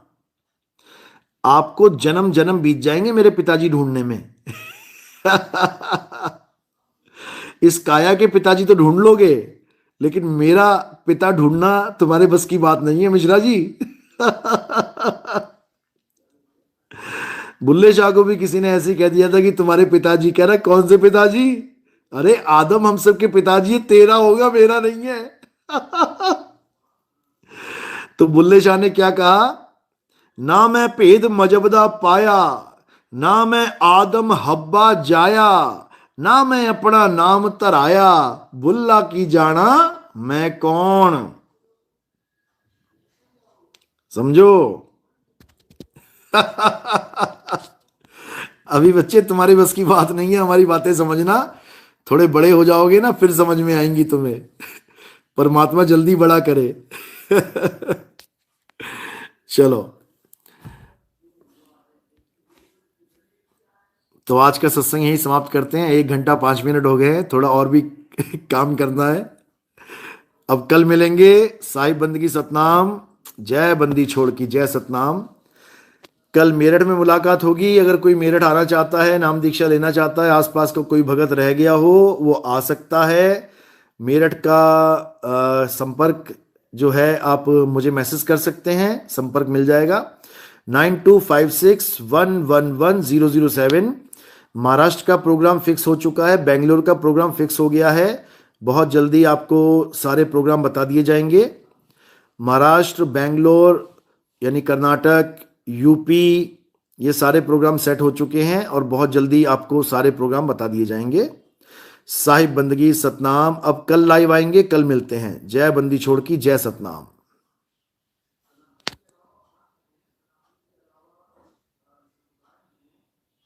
आपको जन्म जन्म बीत जाएंगे मेरे पिताजी ढूंढने में। इस काया के पिताजी तो ढूंढ लोगे, लेकिन मेरा पिता ढूंढना तुम्हारे बस की बात नहीं है मिश्रा जी। बुल्ले शाह को भी किसी ने ऐसे ही कह दिया था कि तुम्हारे पिताजी। कह रहा कौन से पिताजी? अरे आदम हम सब के पिताजी है, तेरा होगा मेरा नहीं है। तो बुल्ले शाह ने क्या कहा? ना मैं भेद मजबदा पाया, ना मैं आदम हब्बा जाया, ना मैं अपना नाम तराया, बुल्ला की जाना मैं कौन। समझो। अभी बच्चे तुम्हारी बस की बात नहीं है हमारी बातें समझना। थोड़े बड़े हो जाओगे ना फिर समझ में आएंगी तुम्हें। परमात्मा जल्दी बड़ा करे। चलो, तो आज का सत्संग यही समाप्त करते हैं। 1 घंटा 5 मिनट हो गए हैं, थोड़ा और भी काम करना है। अब कल मिलेंगे। साहिब बंदगी सतनाम, जय बंदी छोड़ की जय सतनाम। कल मेरठ में मुलाकात होगी। अगर कोई मेरठ आना चाहता है, नाम दीक्षा लेना चाहता है, आसपास का कोई भगत रह गया हो, वो आ सकता है। मेरठ का संपर्क जो है आप मुझे मैसेज कर सकते हैं, संपर्क मिल जाएगा 9256111007। महाराष्ट्र का प्रोग्राम फिक्स हो चुका है, बेंगलोर का प्रोग्राम फिक्स हो गया है। बहुत जल्दी आपको सारे प्रोग्राम बता दिए जाएंगे। महाराष्ट्र, बेंगलोर यानी कर्नाटक, यूपी, ये सारे प्रोग्राम सेट हो चुके हैं और बहुत जल्दी आपको सारे प्रोग्राम बता दिए जाएंगे। साहिब बंदगी सतनाम। अब कल लाइव आएंगे, कल मिलते हैं। जय बंदी छोड़ की जय सतनाम।